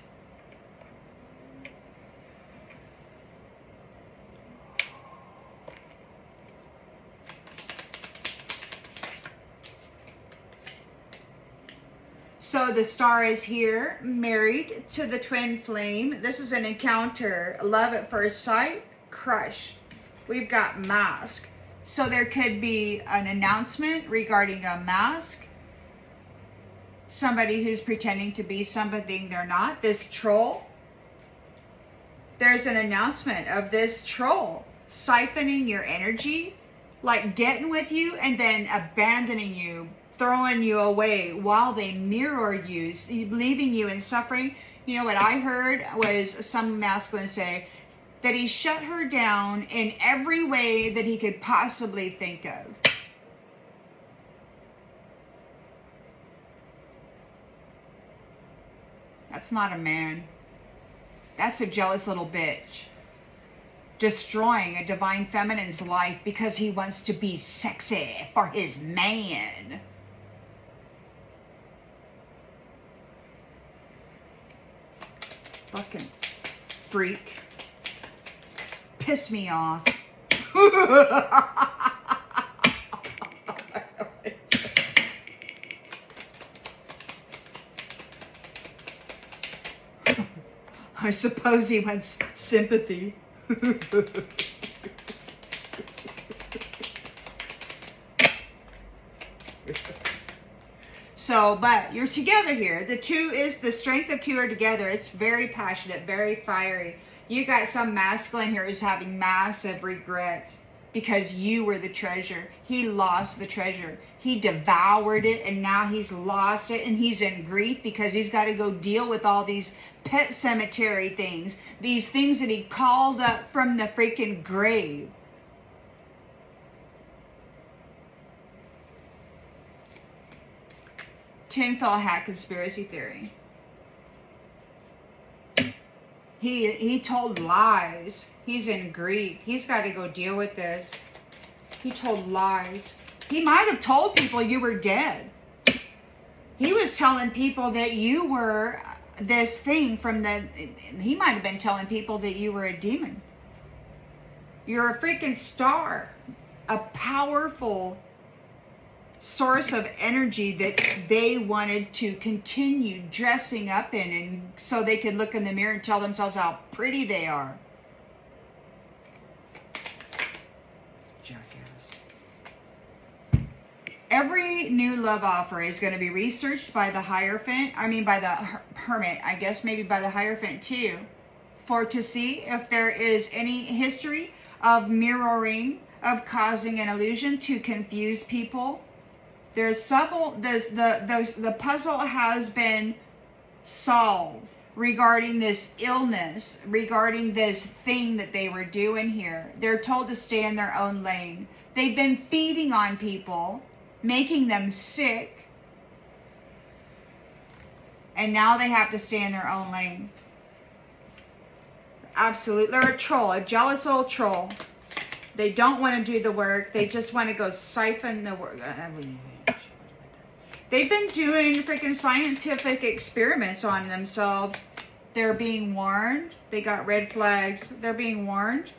So the star is here, married to the twin flame. This is an encounter, love at first sight, crush. We've got mask. So there could be an announcement regarding a mask. Somebody who's pretending to be something they're not. This troll. There's an announcement of this troll siphoning your energy, like getting with you and then abandoning you, throwing you away while they mirror you, leaving you in suffering. You know what I heard was some masculine say that he shut her down in every way that he could possibly think of. That's not a man. That's a jealous little bitch. Destroying a divine feminine's life because he wants to be sexy for his man. Fucking freak. Piss me off. I suppose he wants sympathy. So, but you're together here. The strength of two are together. It's very passionate, very fiery. You got some masculine here who's having massive regrets because you were the treasure. He lost the treasure. He devoured it and now he's lost it and he's in grief because he's got to go deal with all these pet cemetery things. These things that he called up from the freaking grave. Tinfoil hat conspiracy theory. He told lies. He's in grief. He's got to go deal with this. He told lies. He might have told people you were dead. He was telling people that you were this thing from the... He might have been telling people that you were a demon. You're a freaking star. A powerful source of energy that they wanted to continue dressing up in, and so they could look in the mirror and tell themselves how pretty they are. Every new love offer is going to be researched by the Hierophant. I mean, by the Hermit, I guess, maybe by the Hierophant too, to see if there is any history of mirroring, of causing an illusion to confuse people. There's several. The puzzle has been solved regarding this illness, regarding this thing that they were doing here. They're told to stay in their own lane. They've been feeding on people, making them sick, and now they have to stay in their own lane. Absolutely. They're a troll, a jealous old troll. They don't want to do the work. They just want to go siphon the work. They've been doing freaking scientific experiments on themselves. They're being warned. They got red flags. They're being warned.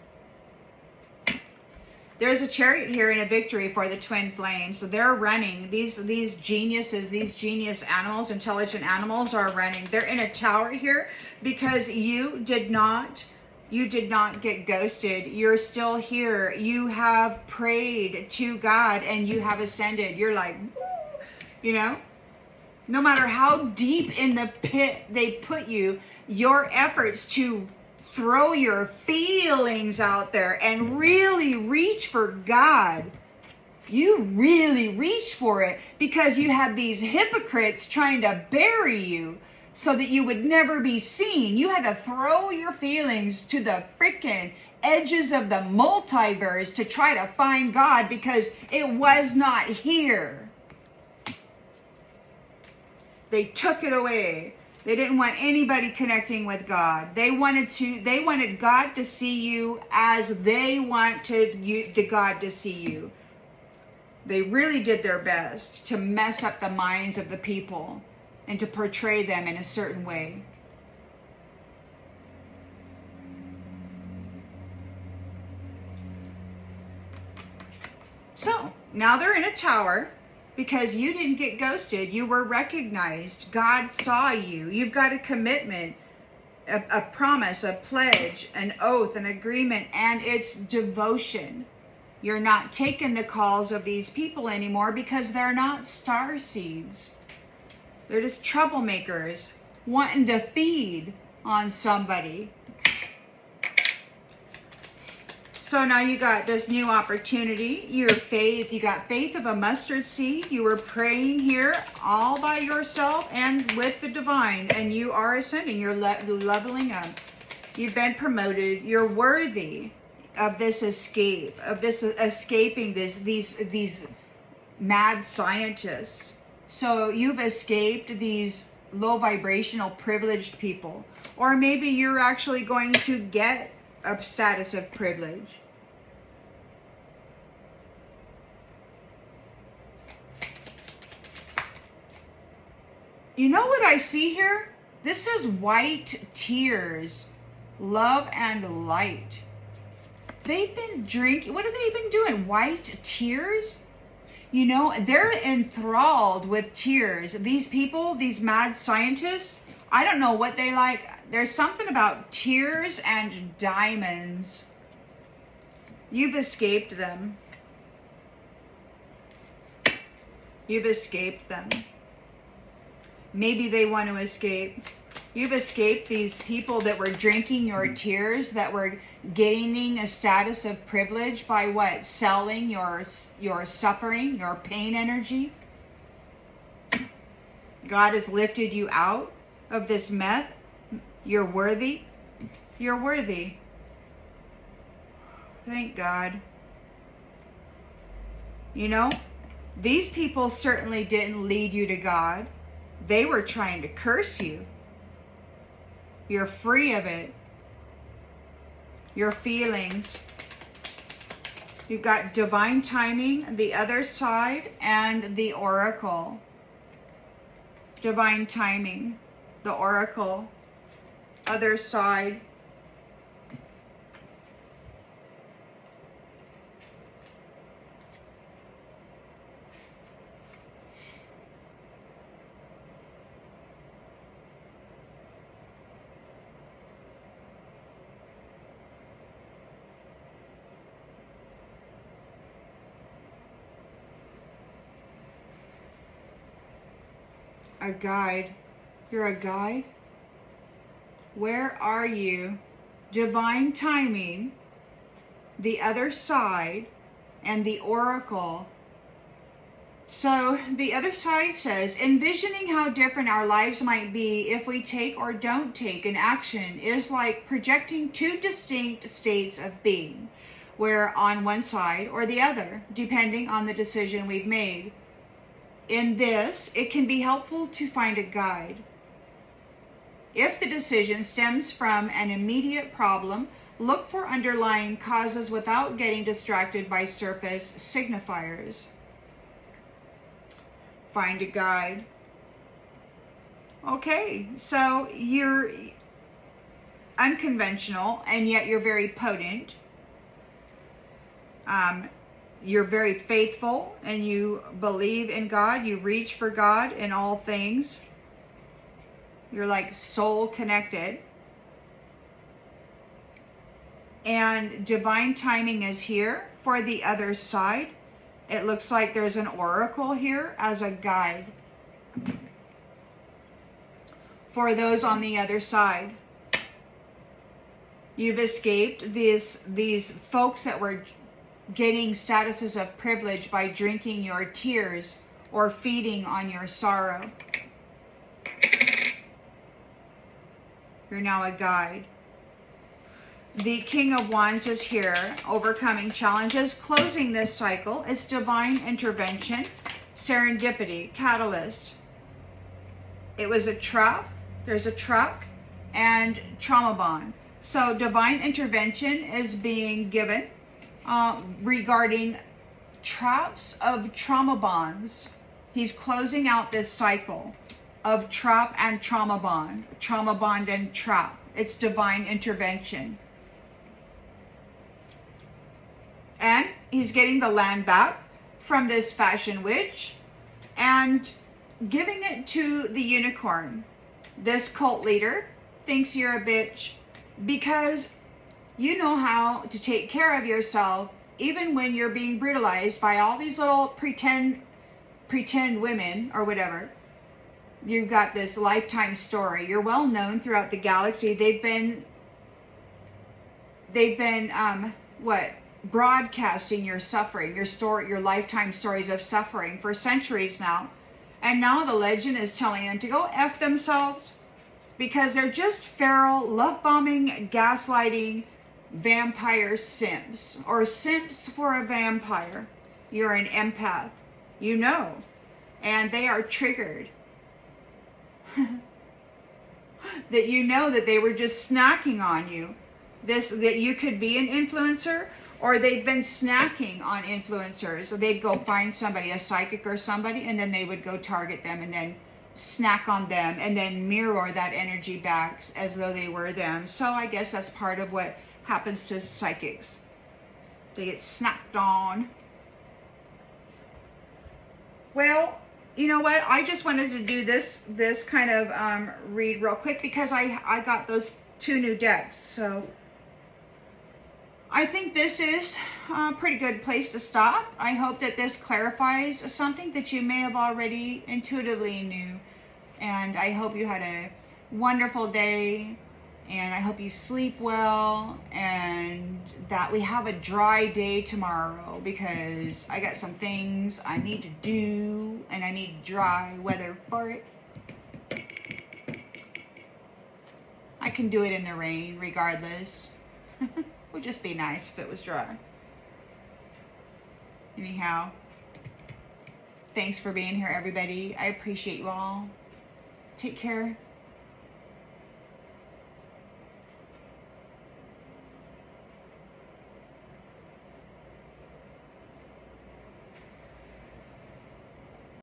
There's a chariot here and a victory for the twin flames. So they're running. These geniuses, these genius animals, intelligent animals are running. They're in a tower here because you did not get ghosted. You're still here. You have prayed to God and you have ascended. You're like, woo, you know, no matter how deep in the pit they put you, your efforts to throw your feelings out there and really reach for God. You really reached for it because you had these hypocrites trying to bury you so that you would never be seen. You had to throw your feelings to the freaking edges of the multiverse to try to find God because it was not here. They took it away. They didn't want anybody connecting with God. They wanted God to see you as they wanted the God to see you. They really did their best to mess up the minds of the people and to portray them in a certain way. So now they're in a tower. Because you didn't get ghosted, you were recognized. God saw you. You've got a commitment, a promise, a pledge, an oath, an agreement, and it's devotion. You're not taking the calls of these people anymore because they're not starseeds. They're just troublemakers wanting to feed on somebody. So now you got this new opportunity, your faith, you got faith of a mustard seed. You were praying here all by yourself and with the divine, and you are ascending, you're leveling up. You've been promoted, you're worthy of this escape, of this escaping these mad scientists. So you've escaped these low vibrational privileged people, or maybe you're actually going to get a status of privilege. You know what I see here? This is white tears, love and light. They've been drinking. What have they been doing? White tears? You know, they're enthralled with tears. These people, these mad scientists, I don't know what they like. There's something about tears and diamonds. You've escaped them. You've escaped them. Maybe they want to escape. You've escaped these people that were drinking your tears, that were gaining a status of privilege by what? Selling your suffering, your pain energy. God has lifted you out of this meth. You're worthy. You're worthy. Thank God. You know, these people certainly didn't lead you to God. They were trying to curse you. You're free of it. Your feelings. You've got divine timing, the other side, and the oracle. Divine timing, the oracle, other side. A guide. You're a guide? Where are you? Divine timing, the other side, and the oracle. So the other side says, envisioning how different our lives might be if we take or don't take an action is like projecting two distinct states of being. We're on one side or the other, depending on the decision we've made. In this, it can be helpful to find a guide. If the decision stems from an immediate problem, look for underlying causes without getting distracted by surface signifiers. Find a guide. Okay, so you're unconventional and yet you're very potent. You're very faithful and you believe in God. You reach for God in all things. You're like soul connected. And divine timing is here for the other side. It looks like there's an oracle here as a guide for those on the other side. You've escaped these folks that were getting statuses of privilege by drinking your tears or feeding on your sorrow. You're now a guide. The King of Wands is here, overcoming challenges, closing this cycle. It's divine intervention, serendipity, catalyst. It was a trap. There's a truck and trauma bond. So divine intervention is being given regarding traps of trauma bonds. He's closing out this cycle of trap and trauma bond and trap. It's divine intervention. And he's getting the land back from this fashion witch and giving it to the unicorn. This cult leader thinks you're a bitch because you know how to take care of yourself even when you're being brutalized by all these little pretend women or whatever. You've got this lifetime story. You're well known throughout the galaxy. They've been broadcasting your suffering, your story, your lifetime stories of suffering for centuries now. And now the legend is telling them to go F themselves because they're just feral, love-bombing, gaslighting vampire simps, or simps for a vampire. You're an empath, you know, and they are triggered. That you know that they were just snacking on you. That you could be an influencer, or they've been snacking on influencers. So they'd go find somebody, a psychic or somebody, and then they would go target them and then snack on them and then mirror that energy back as though they were them. So I guess that's part of what happens to psychics. They get snacked on. Well, you know what? I just wanted to do this kind of read real quick because I got those 2 new decks. So I think this is a pretty good place to stop. I hope that this clarifies something that you may have already intuitively knew. And I hope you had a wonderful day. And I hope you sleep well. And that we have a dry day tomorrow. Because I got some things I need to do. And I need dry weather for it. I can do it in the rain regardless. Would just be nice if it was dry. Anyhow, thanks for being here, everybody. I appreciate you all. Take care.